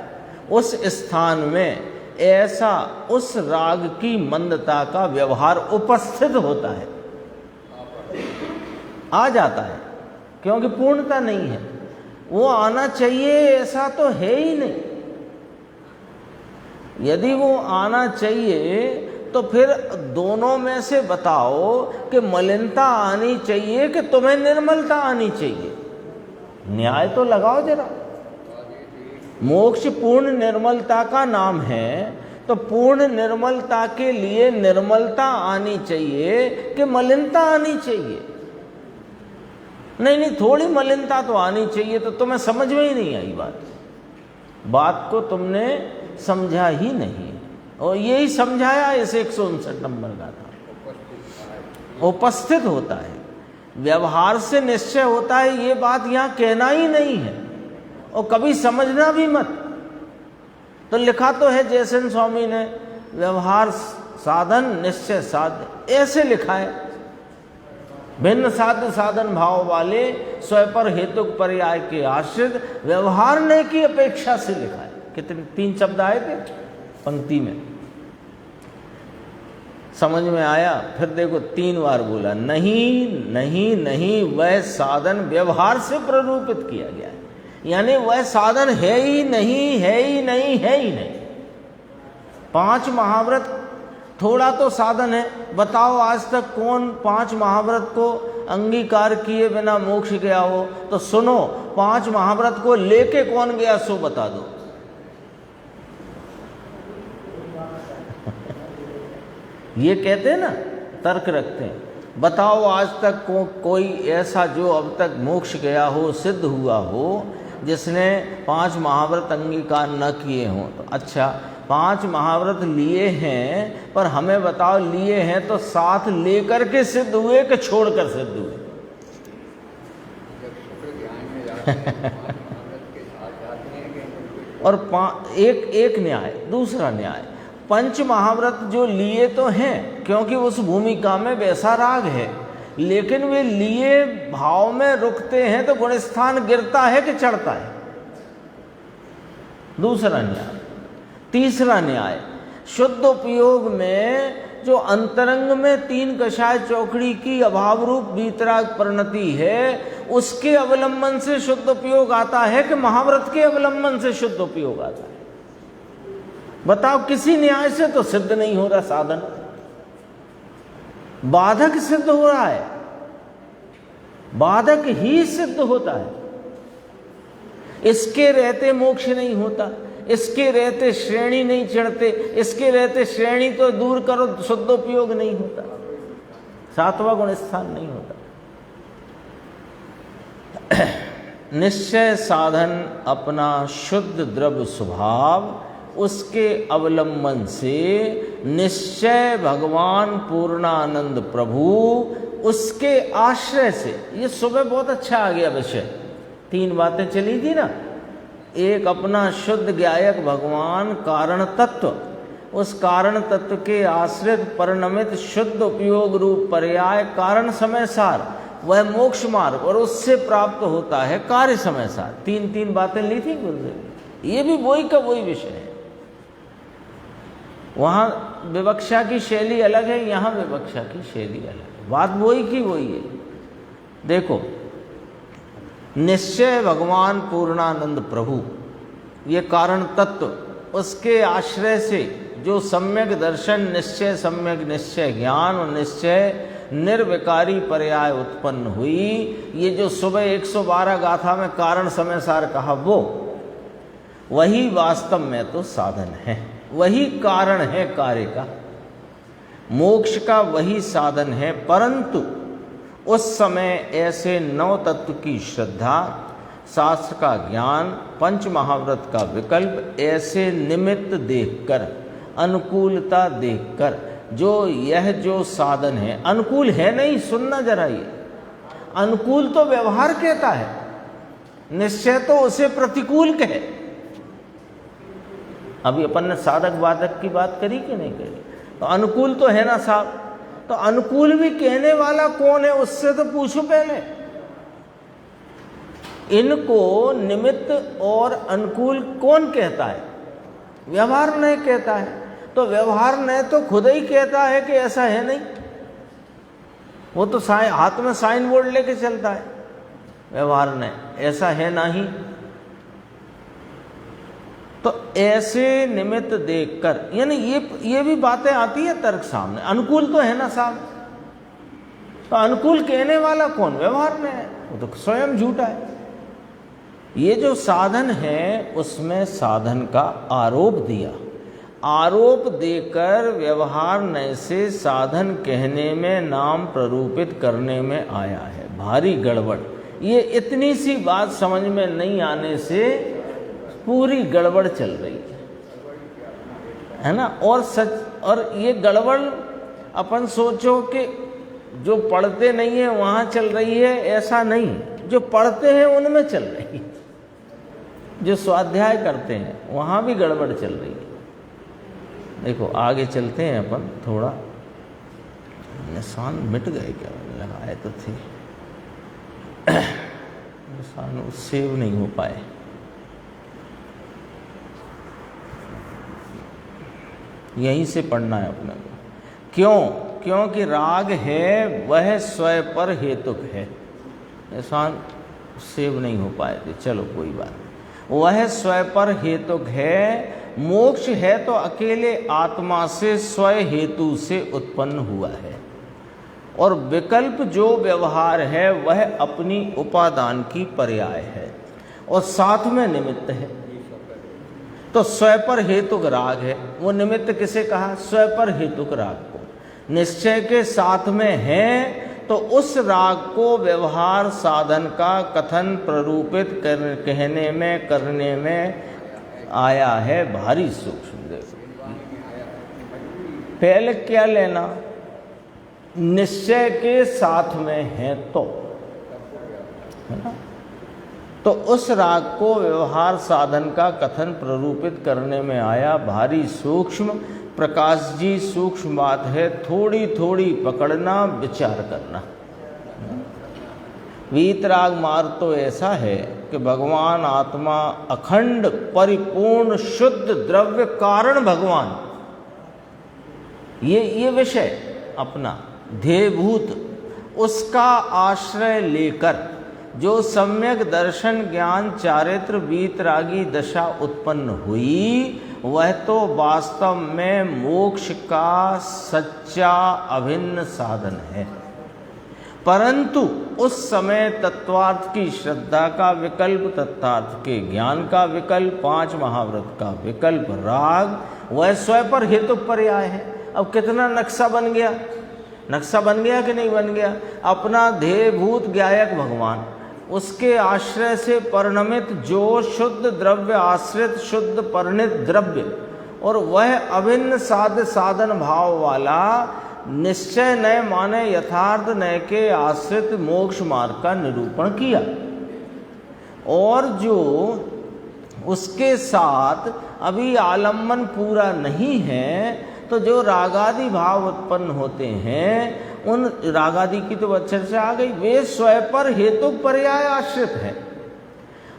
उस स्थान में ऐसा उस राग की मंदता का व्यवहार उपस्थित होता है, आ जाता है, क्योंकि पूर्णता नहीं है। वो आना चाहिए ऐसा तो है ही नहीं। यदि वो आना चाहिए तो फिर दोनों में से बताओ कि मलिनता आनी चाहिए कि तुम्हें निर्मलता आनी चाहिए। न्याय तो लगाओ जरा। मोक्ष पूर्ण निर्मलता का नाम है, तो पूर्ण निर्मलता के लिए निर्मलता आनी चाहिए कि मलिनता आनी चाहिए? नहीं, थोड़ी मलिनता तो आनी चाहिए। तो तुम्हें समझ में ही नहीं आई बात को तुमने समझा ही नहीं। और यही समझाया इस 159 नंबर का था। उपस्थित होता है, व्यवहार से निश्चय होता है, ये बात यहाँ कहना ही नहीं है और कभी समझना भी मत। तो लिखा तो है जयसेन स्वामी ने, व्यवहार साधन निश्चय साध्य, ऐसे लिखा है। भिन्न साध्य साधन भाव वाले स्वपर हेतुक पर्याय के आश्रित व्यवहार ने की अपेक्षा से लिखा है। कितने 3 शब्द आए थे पंक्ति में, समझ में आया? फिर देखो 3 बार बोला, नहीं नहीं नहीं, वह साधन व्यवहार से प्ररूपित किया गया है, यानी वह साधन है ही नहीं, है ही नहीं, है ही नहीं। 5 महाव्रत थोड़ा तो साधन है। बताओ आज तक कौन 5 महाव्रत को अंगीकार किए बिना मोक्ष गया हो? तो सुनो, 5 महाव्रत को लेके कौन गया सो बता दो। ये कहते हैं ना, तर्क रखते हैं, बताओ आज तक कोई ऐसा जो अब तक मोक्ष गया हो, सिद्ध हुआ हो, जिसने 5 महाव्रत अंगीकार न किए हों। तो अच्छा, 5 महाव्रत लिए हैं, पर हमें बताओ लिए हैं तो साथ लेकर के सिद्ध हुए कि छोड़कर सिद्ध हुए? और एक न्याय, दूसरा न्याय, 5 महाव्रत जो लिए तो हैं क्योंकि उस भूमिका में वैसा राग है, लेकिन वे लिए भाव में रुकते हैं तो गुणस्थान गिरता है कि चढ़ता है? दूसरा न्याय। तीसरा न्याय, शुद्ध उपयोग में जो अंतरंग में 3 कषाय चौकड़ी की अभाव रूप वीतराग परिणति है, उसके अवलंबन से शुद्ध उपयोग आता है कि महाव्रत के अवलंबन से शुद्ध उपयोग आता है? बताओ, किसी न्याय से तो सिद्ध नहीं हो रहा साधन, बाधक सिद्ध हो रहा है, बाधक ही सिद्ध होता है। इसके रहते मोक्ष नहीं होता, इसके रहते श्रेणी नहीं चढ़ते, इसके रहते श्रेणी तो दूर करो, शुद्धोपयोग नहीं होता, 7वां गुण स्थान नहीं होता। निश्चय साधन अपना शुद्ध द्रव्य स्वभाव, उसके अवलंबन से निश्चय भगवान पूर्णानंद प्रभु, उसके आश्रय से। ये सुबह बहुत अच्छा आ गया विषय, 3 बातें चली थी ना। एक अपना शुद्ध ज्ञायक भगवान कारण तत्व, उस कारण तत्व के आश्रित परिणमित शुद्ध उपयोग रूप पर्याय कारण समय सार, वह मोक्ष मार्ग, और उससे प्राप्त होता है कार्य समय सार। 3 बातें ली थी गुरुदेव। ये भी वही का वही विषय है। वहाँ विवक्षा की शैली अलग है, यहाँ विवक्षा की शैली अलग है, बात वही की वही है। देखो, निश्चय भगवान पूर्णानंद प्रभु, ये कारण तत्व, उसके आश्रय से जो सम्यक दर्शन, निश्चय सम्यक निश्चय ज्ञान और निश्चय निर्विकारी पर्याय उत्पन्न हुई, ये जो सुबह 112 गाथा में कारण समय सार कहा, वो वही वास्तव में तो साधन है, वही कारण है कार्य का, मोक्ष का वही साधन है। परंतु उस समय ऐसे 9 तत्व की श्रद्धा, शास्त्र का ज्ञान, 5 महाव्रत का विकल्प, ऐसे निमित्त देखकर, अनुकूलता देखकर, जो यह जो साधन है अनुकूल है नहीं। सुनना जरा, ये अनुकूल तो व्यवहार कहता है, निश्चय तो उसे प्रतिकूल कहे। अभी अपन ने साधक बाधक की बात करी कि नहीं करी? तो अनुकूल तो है ना साहब, तो अनुकूल भी कहने वाला कौन है, उससे तो पूछो पहले। इनको निमित्त और अनुकूल कौन कहता है? व्यवहार नहीं कहता है। तो व्यवहार ने तो खुद ही कहता है कि ऐसा है नहीं, वो तो हाथ में साइन बोर्ड लेके चलता है। व्यवहार ने ऐसा है नहीं। तो ऐसे निमित्त देखकर, यानी ये भी बातें आती है तर्क सामने। अनुकूल तो है ना साहब, तो अनुकूल कहने वाला कौन? व्यवहार में है, वो तो स्वयं झूठा है। ये जो साधन है उसमें साधन का आरोप दिया, आरोप देकर व्यवहार नय से साधन कहने में, नाम प्ररूपित करने में आया है। भारी गड़बड़। ये इतनी सी बात समझ में नहीं आने से पूरी गड़बड़ चल रही है ना। और सच, और ये गड़बड़ अपन सोचो कि जो पढ़ते नहीं है वहाँ चल रही है, ऐसा नहीं। जो पढ़ते हैं उनमें चल रही है, जो स्वाध्याय करते हैं वहाँ भी गड़बड़ चल रही है। देखो आगे चलते हैं अपन थोड़ा। निशान मिट गए क्या? लगाए तो थे, निशान सेव नहीं हो पाए। यहीं से पढ़ना है अपने को। क्यों? क्योंकि राग है वह स्वयं पर हेतुक है। निशान सेव नहीं हो पाए थे, चलो कोई बात नहीं। वह स्वयं पर हेतुक है। मोक्ष है तो अकेले आत्मा से स्वयं हेतु से उत्पन्न हुआ है, और विकल्प जो व्यवहार है वह अपनी उपादान की पर्याय है और साथ में निमित्त है। तो स्वयं पर हेतुक राग है, वो निमित्त किसे कहा? स्वयं पर हेतुक राग को। निश्चय के साथ में है तो उस राग को व्यवहार साधन का कथन प्ररूपित कहने में, करने में आया है। भारी सूक्ष्म। पहले क्या लेना? निश्चय के साथ में है तो, है ना। तो उस राग को व्यवहार साधन का कथन प्ररूपित करने में आया। भारी सूक्ष्म। प्रकाश जी सूक्ष्म बात है, थोड़ी थोड़ी पकड़ना, विचार करना। वीतराग मार्ग तो ऐसा है कि भगवान आत्मा अखंड परिपूर्ण शुद्ध द्रव्य कारण भगवान, ये विषय अपना ध्येयभूत, उसका आश्रय लेकर जो सम्यक दर्शन ज्ञान चारित्र वीतरागी दशा उत्पन्न हुई, वह तो वास्तव में मोक्ष का सच्चा अभिन्न साधन है। परंतु उस समय तत्वार्थ की श्रद्धा का विकल्प, तत्वार्थ के ज्ञान का विकल्प, 5 महाव्रत का विकल्प, राग, वह स्वयं पर हेतु पर्याय है। अब कितना नक्शा बन गया? नक्शा बन गया कि नहीं बन गया? अपना ध्येयभूत ज्ञायक भगवान, उसके आश्रय से परिणमित जो शुद्ध द्रव्य आश्रित शुद्ध परिणित द्रव्य और वह अभिन्न साध्य साधन भाव वाला निश्चय नय माने यथार्थ नय के आश्रित मोक्ष मार्ग का निरूपण किया। और जो उसके साथ अभी आलम्बन पूरा नहीं है, तो जो रागादि भाव उत्पन्न होते हैं, उन रागादि की तो अक्षर से आ गई, वे स्वयं पर हेतु पर्याय आश्रित है,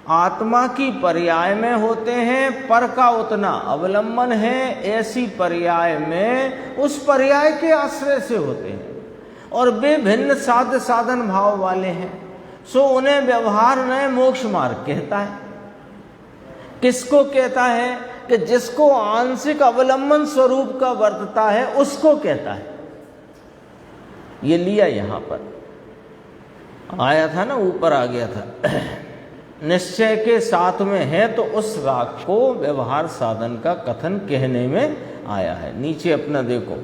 आत्मा की पर्याय में होते हैं, पर का उतना अवलंबन है, ऐसी पर्याय में उस पर्याय के आश्रय से होते हैं, और वे भिन्न साध्य साधन भाव वाले हैं, सो उन्हें व्यवहार नय मोक्ष मार्ग कहता है। किसको कहता है? कि जिसको आंशिक अवलंबन स्वरूप का वर्तता है उसको कहता है। ये लिया यहां पर आया था ना, ऊपर आ गया था। निश्चय के साथ में है तो उस राग को व्यवहार साधन का कथन कहने में आया है। नीचे अपना देखो,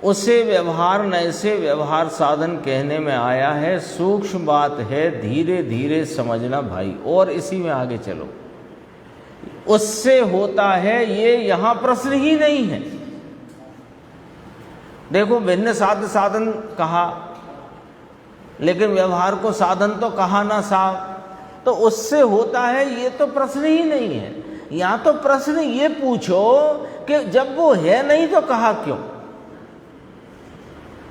उसे व्यवहार नय से व्यवहार साधन कहने में आया है। सूक्ष्म बात है, धीरे धीरे समझना भाई, और इसी में आगे चलो। उससे होता है ये यहां प्रश्न ही नहीं है। देखो, भिन्न साध्य साधन कहा, लेकिन व्यवहार को साधन तो कहा ना साहब, तो उससे होता है ये तो प्रश्न ही नहीं है। यहां तो प्रश्न ये पूछो कि जब वो है नहीं तो कहा क्यों।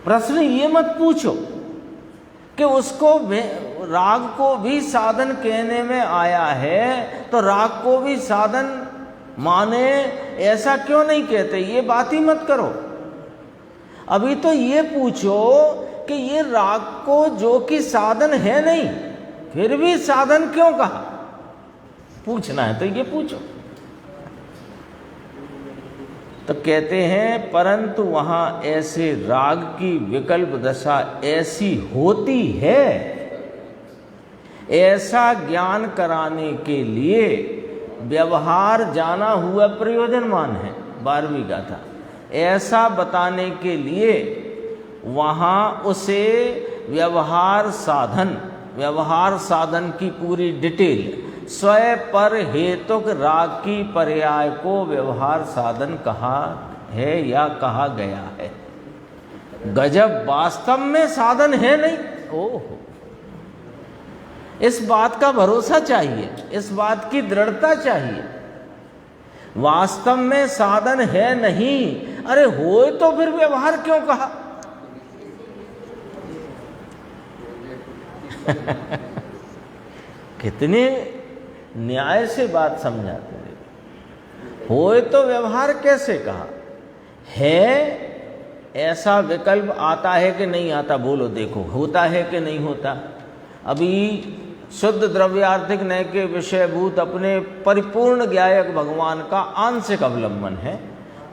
प्रश्न ये मत पूछो कि उसको राग को भी साधन कहने में आया है, तो राग को भी साधन माने ऐसा क्यों नहीं कहते, ये बात ही मत करो। अभी तो ये पूछो कि ये राग को जो कि साधन है नहीं, फिर भी साधन क्यों कहा, पूछना है तो ये पूछो। तो कहते हैं परंतु वहां ऐसे राग की विकल्प दशा ऐसी होती है, ऐसा ज्ञान कराने के लिए व्यवहार जाना हुआ प्रयोजनमान है। 12वीं गाथा ऐसा बताने के लिए वहां उसे व्यवहार साधन की पूरी डिटेल स्वयं पर हेतुक राग की पर्याय को व्यवहार साधन कहा है या कहा गया है। गजब, वास्तव में साधन है नहीं। ओहो, इस बात का भरोसा चाहिए, इस बात की दृढ़ता चाहिए। वास्तव में साधन है नहीं, अरे हो तो फिर व्यवहार क्यों कहा? कितने न्याय से बात समझाते हैं। होए तो व्यवहार कैसे कहा है? ऐसा विकल्प आता है कि नहीं आता? बोलो, देखो होता है कि नहीं होता। अभी शुद्ध द्रव्यार्थिक नय के विषयभूत अपने परिपूर्ण ज्ञायक भगवान का आंशिक अवलंबन है,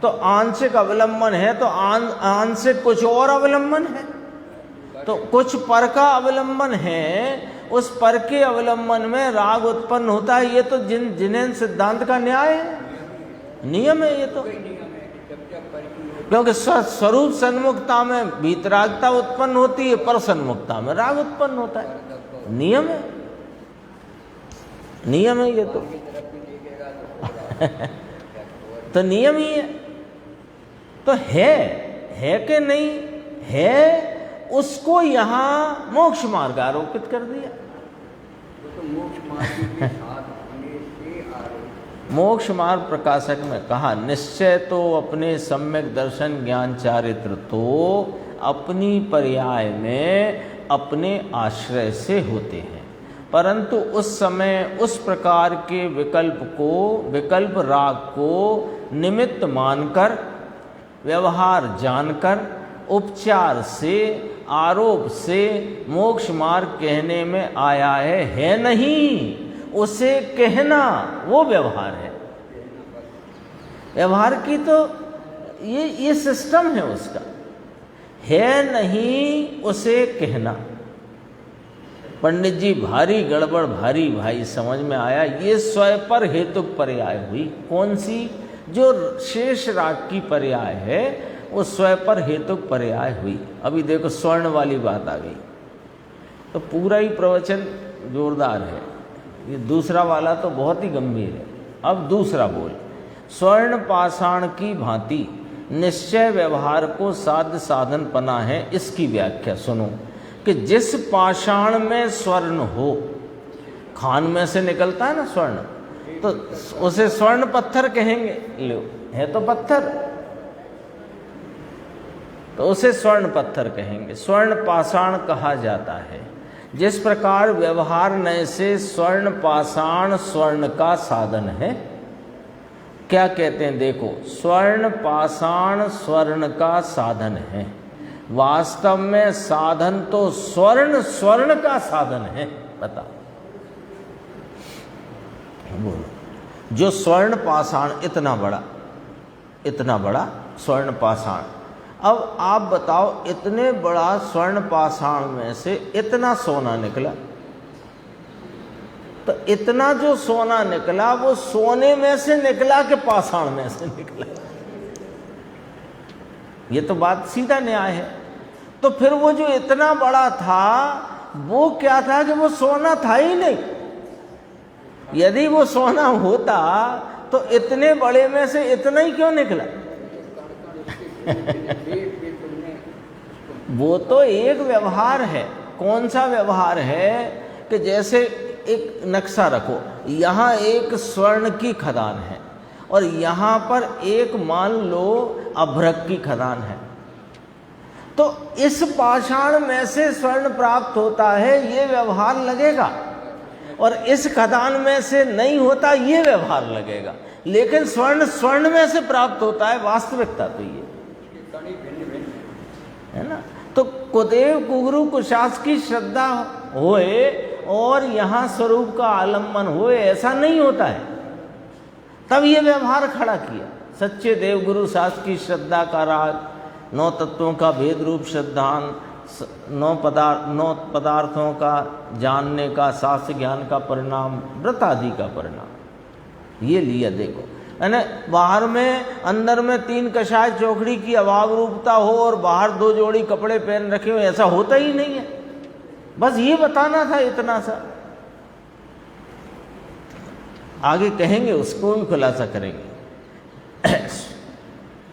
तो आंशिक अवलंबन है तो आंशिक कुछ और अवलंबन है, तो कुछ पर का अवलंबन है। उस पर के अवलंबन में राग उत्पन्न होता है। ये तो जिनेन सिद्धांत का न्याय है, नियम है ये तो। क्योंकि स्वरूप सन्मुखता में भीतरागता उत्पन्न होती है, पर सन्मुखता में राग उत्पन्न होता है। नियम है, नियम है ये तो। तो नियम ही है। तो है कि नहीं है, उसको यहां मोक्ष मार्ग आरोपित कर दिया। तो मोक्ष मार्ग के साथ होने से आरोप। मोक्ष मार्ग प्रकाशक में कहा, निश्चय तो अपने सम्यक दर्शन ज्ञान चारित्र तो अपनी पर्याय में अपने आश्रय से होते हैं, परंतु उस समय उस प्रकार के विकल्प राग को निमित्त मानकर, व्यवहार जानकर, उपचार से, आरोप से मोक्ष मार्ग कहने में आया है नहीं। उसे कहना वो व्यवहार है। व्यवहार की तो ये सिस्टम है उसका, है नहीं उसे कहना। पंडित जी भारी गड़बड़, भारी भाई समझ में आया। ये स्वयं पर हेतुक पर्याय हुई। कौन सी? जो शेष राग की पर्याय है वो स्वयं पर हेतुक पर्याय हुई। अभी देखो स्वर्ण वाली बात आ गई। तो पूरा ही प्रवचन जोरदार है, ये दूसरा वाला तो बहुत ही गंभीर है। अब दूसरा बोल, स्वर्ण पाषाण की भांति निश्चय व्यवहार को साध्य साधन पना है। इसकी व्याख्या सुनो कि जिस पाषाण में स्वर्ण हो, खान में से निकलता है ना स्वर्ण, तो उसे स्वर्ण पत्थर कहेंगे। लो है तो पत्थर, तो उसे स्वर्ण पत्थर कहेंगे, स्वर्ण पाषाण कहा जाता है। जिस प्रकार व्यवहार नय से स्वर्ण पाषाण स्वर्ण का साधन है। क्या कहते हैं देखो, स्वर्ण पाषाण स्वर्ण का साधन है, वास्तव में साधन तो स्वर्ण स्वर्ण का साधन है। बताओ, बोलो, जो स्वर्ण पाषाण इतना बड़ा स्वर्ण पाषाण, अब आप बताओ इतने बड़ा स्वर्ण पाषाण में से इतना सोना निकला, तो इतना जो सोना निकला वो सोने में से निकला कि पाषाण में से निकला? ये तो बात सीधा न्याय है। तो फिर वो जो इतना बड़ा था वो क्या था कि वो सोना था ही नहीं। यदि वो सोना होता तो इतने बड़े में से इतना ही क्यों निकला? वो तो एक व्यवहार है। कौन सा व्यवहार है कि जैसे एक नक्शा रखो, यहाँ एक स्वर्ण की खदान है और यहाँ पर एक मान लो अभ्रक की खदान है, तो इस पाषाण में से स्वर्ण प्राप्त होता है, ये व्यवहार लगेगा, और इस खदान में से नहीं होता, ये व्यवहार लगेगा। लेकिन स्वर्ण स्वर्ण में से प्राप्त होता है, वास्तविकता तो ये है ना। तो कुदेव कुगुरु कुशास की श्रद्धा होए और यहाँ स्वरूप का आलम्बन होए, ऐसा नहीं होता है। तब ये व्यवहार खड़ा किया। सच्चे देव गुरु शास्त्र की श्रद्धा का राग, 9 तत्वों का भेद रूप श्रद्धान, 9 पदार्थों का जानने का, शास्त्र ज्ञान का परिणाम, व्रत आदि का परिणाम, ये लिया। देखो है ना, बाहर में अंदर में 3 कषाय चौकड़ी की अभाव रूपता हो और बाहर 2 जोड़ी कपड़े पहन रखे हो, ऐसा होता ही नहीं है। बस ये बताना था, इतना सा। आगे कहेंगे, उसको भी खुलासा करेंगे।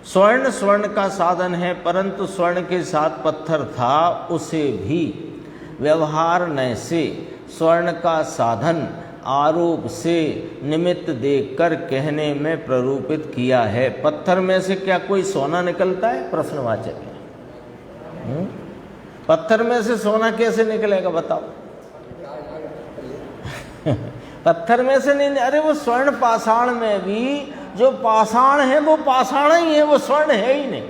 स्वर्ण स्वर्ण का साधन है, परंतु स्वर्ण के साथ पत्थर था, उसे भी व्यवहार नय से स्वर्ण का साधन आरोप से निमित्त देखकर कहने में प्ररूपित किया है। पत्थर में से क्या कोई सोना निकलता है? प्रश्नवाचक है। पत्थर में से सोना कैसे निकलेगा बताओ? पत्थर में से नहीं। अरे वो स्वर्ण पाषाण में भी जो पाषाण है वो पाषाण ही है, वो स्वर्ण है ही नहीं।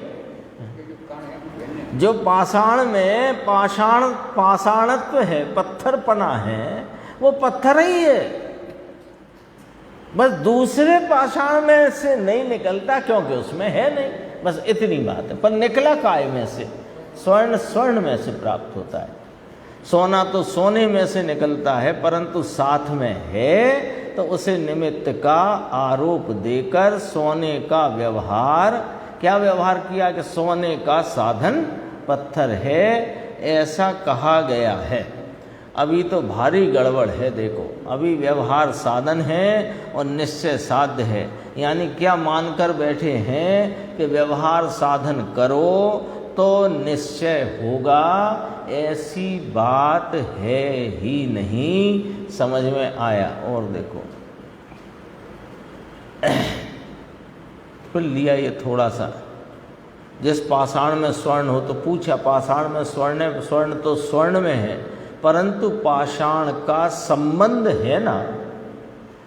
जो पाषाण में पाषाणत्व है, पत्थरपना है, वो पत्थर ही है। बस दूसरे पाषाण में से नहीं निकलता क्योंकि उसमें है नहीं, बस इतनी बात है। पर निकला काय में से? स्वर्ण स्वर्ण में से प्राप्त होता है। सोना तो सोने में से निकलता है, परंतु साथ में है तो उसे निमित्त का आरोप देकर सोने का व्यवहार, क्या व्यवहार किया कि सोने का साधन पत्थर है, ऐसा कहा गया है। अभी तो भारी गड़बड़ है। देखो, अभी व्यवहार साधन है और निश्चय साध्य है। यानी क्या मानकर बैठे हैं कि व्यवहार साधन करो तो निश्चय होगा, ऐसी बात है ही नहीं। समझ में आया? और देखो फिर लिया ये थोड़ा सा, जिस पाषाण में स्वर्ण हो, तो पूछा पाषाण में स्वर्ण तो स्वर्ण में है, परंतु पाषाण का संबंध है ना,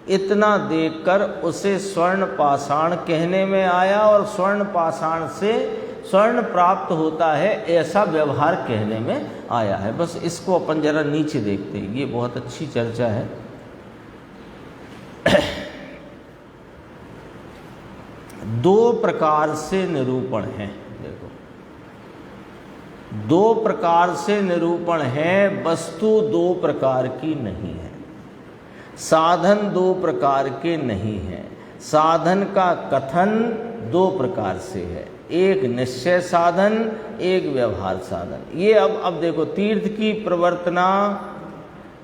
इतना देखकर उसे स्वर्ण पाषाण कहने में आया और स्वर्ण पाषाण से स्वर्ण प्राप्त होता है, ऐसा व्यवहार कहने में आया है। बस इसको अपन जरा नीचे देखते हैं, ये बहुत अच्छी चर्चा है। दो प्रकार से निरूपण है। देखो, 2 प्रकार से निरूपण है, वस्तु 2 प्रकार की नहीं है, साधन 2 प्रकार के नहीं है, साधन का कथन 2 प्रकार से है। एक निश्चय साधन, एक व्यवहार साधन। ये अब देखो, तीर्थ की प्रवर्तना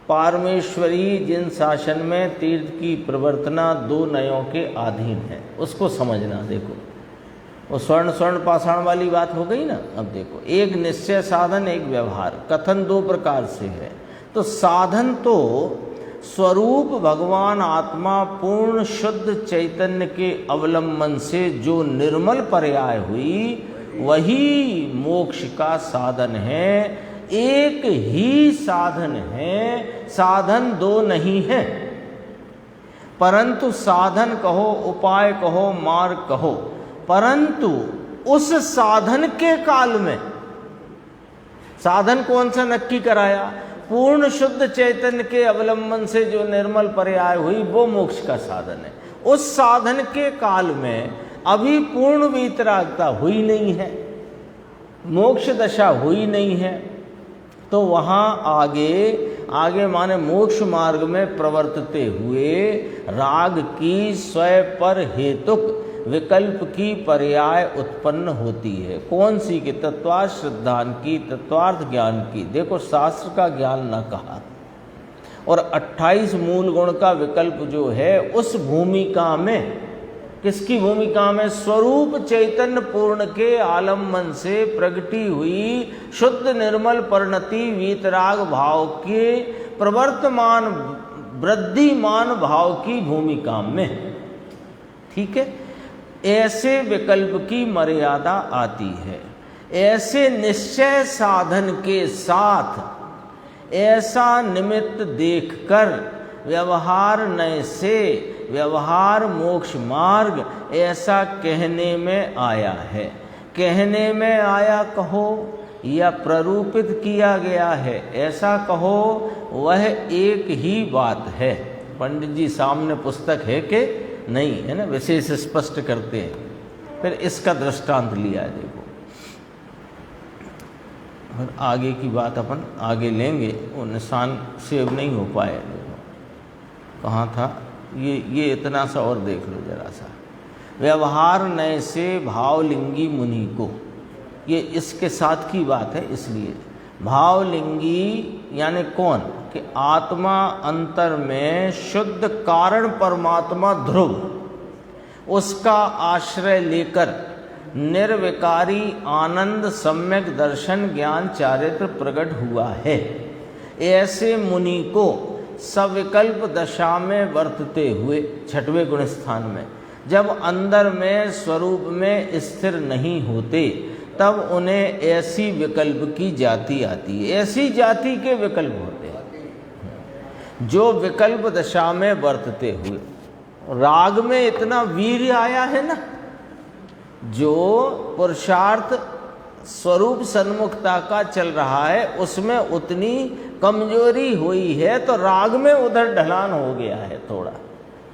पारमेश्वरी जिन शासन में तीर्थ की प्रवर्तना दो नयों के अधीन है, उसको समझना। देखो वो स्वर्ण पाषाण वाली बात हो गई ना। अब देखो, एक निश्चय साधन, एक व्यवहार। कथन दो प्रकार से है। तो साधन तो स्वरूप भगवान आत्मा पूर्ण शुद्ध चैतन्य के अवलंबन से जो निर्मल पर्याय हुई, वही मोक्ष का साधन है। एक ही साधन है, साधन दो नहीं है। परंतु साधन कहो, उपाय कहो, मार्ग कहो, परंतु उस साधन के काल में साधन कौन सा नक्की कराया? पूर्ण शुद्ध चैतन्य के अवलंबन से जो निर्मल पर्याय हुई, वो मोक्ष का साधन है। उस साधन के काल में अभी पूर्ण वीतरागता हुई नहीं है, मोक्ष दशा हुई नहीं है। तो वहाँ आगे माने मोक्ष मार्ग में प्रवर्तते हुए राग की स्वयं पर हेतुक विकल्प की पर्याय उत्पन्न होती है। कौन सी? की तत्वार्थ श्रद्धान की, तत्वार्थ ज्ञान की। देखो, शास्त्र का ज्ञान न कहा, और 28 मूल गुण का विकल्प जो है उस भूमिका में, किसकी भूमिका में? स्वरूप चैतन्य पूर्ण के आलम्बन से प्रगटी हुई शुद्ध निर्मल परिणति वीतराग भाव के प्रवर्तमान वृद्धिमान भाव की भूमिका में। ठीक है, ऐसे विकल्प की मर्यादा आती है। ऐसे निश्चय साधन के साथ ऐसा निमित्त देखकर व्यवहार नय से व्यवहार मोक्ष मार्ग ऐसा कहने में आया है। कहने में आया कहो या प्ररूपित किया गया है, ऐसा कहो, वह एक ही बात है। पंडित जी सामने पुस्तक है कि नहीं है ना, विशेष स्पष्ट करते हैं। फिर इसका दृष्टांत लिया है। देखो, फिर आगे की बात अपन आगे लेंगे, वो निशान सेव नहीं हो पाए। देखो कहाँ था ये इतना सा और देख लो जरा सा। व्यवहार नय से भावलिंगी मुनि को, ये इसके साथ की बात है। इसलिए भावलिंगी यानी कौन? कि आत्मा अंतर में शुद्ध कारण परमात्मा ध्रुव, उसका आश्रय लेकर निर्विकारी आनंद सम्यक दर्शन ज्ञान चारित्र प्रकट हुआ है। ऐसे मुनि को सविकल्प दशा में वर्तते हुए, छठवें गुण स्थान में, जब अंदर में स्वरूप में स्थिर नहीं होते, तब उन्हें ऐसी विकल्प की जाति आती है। ऐसी जाति के विकल्प होते हैं जो विकल्प दशा में वर्तते हुए। राग में इतना वीर्य आया है ना, जो पुरुषार्थ स्वरूप सन्मुखता का चल रहा है, उसमें उतनी कमजोरी हुई है, तो राग में उधर ढलान हो गया है थोड़ा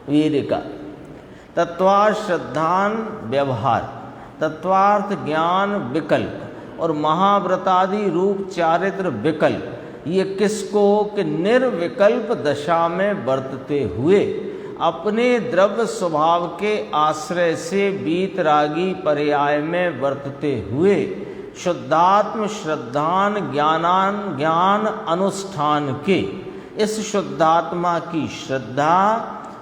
वीर्य का। तत्वार्थ श्रद्धान व्यवहार, तत्वार्थ ज्ञान विकल्प, और महाव्रतादि रूप चारित्र विकल्प, ये किसको? कि निर्विकल्प दशा में वर्तते हुए अपने द्रव्य स्वभाव के आश्रय से वीतरागी पर्याय में वर्तते हुए शुद्धात्म श्रद्धान ज्ञान अनुष्ठान के, इस शुद्धात्मा की श्रद्धा,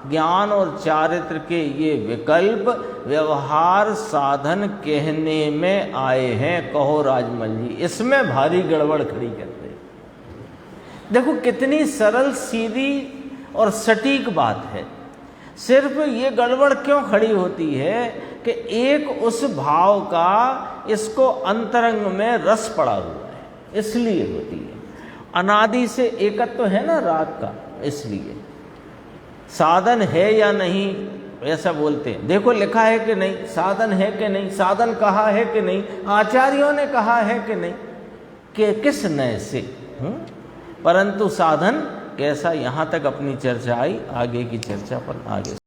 ज्ञान और चारित्र के ये विकल्प व्यवहार साधन कहने में आए हैं। कहो राजमल जी, इसमें भारी गड़बड़ खड़ी करते हैं। देखो कितनी सरल सीधी और सटीक बात है। सिर्फ ये गड़बड़ क्यों खड़ी होती है कि एक उस भाव का इसको अंतरंग में रस पड़ा हुआ है, इसलिए होती है। अनादि से एकत्व है ना राग का, इसलिए साधन है या नहीं ऐसा बोलते हैं। देखो लिखा है कि नहीं, साधन है कि नहीं, साधन कहा है कि नहीं, आचार्यों ने कहा है कि नहीं, कि किस नय से। परंतु साधन कैसा, यहाँ तक अपनी चर्चा आई। आगे की चर्चा पर आगे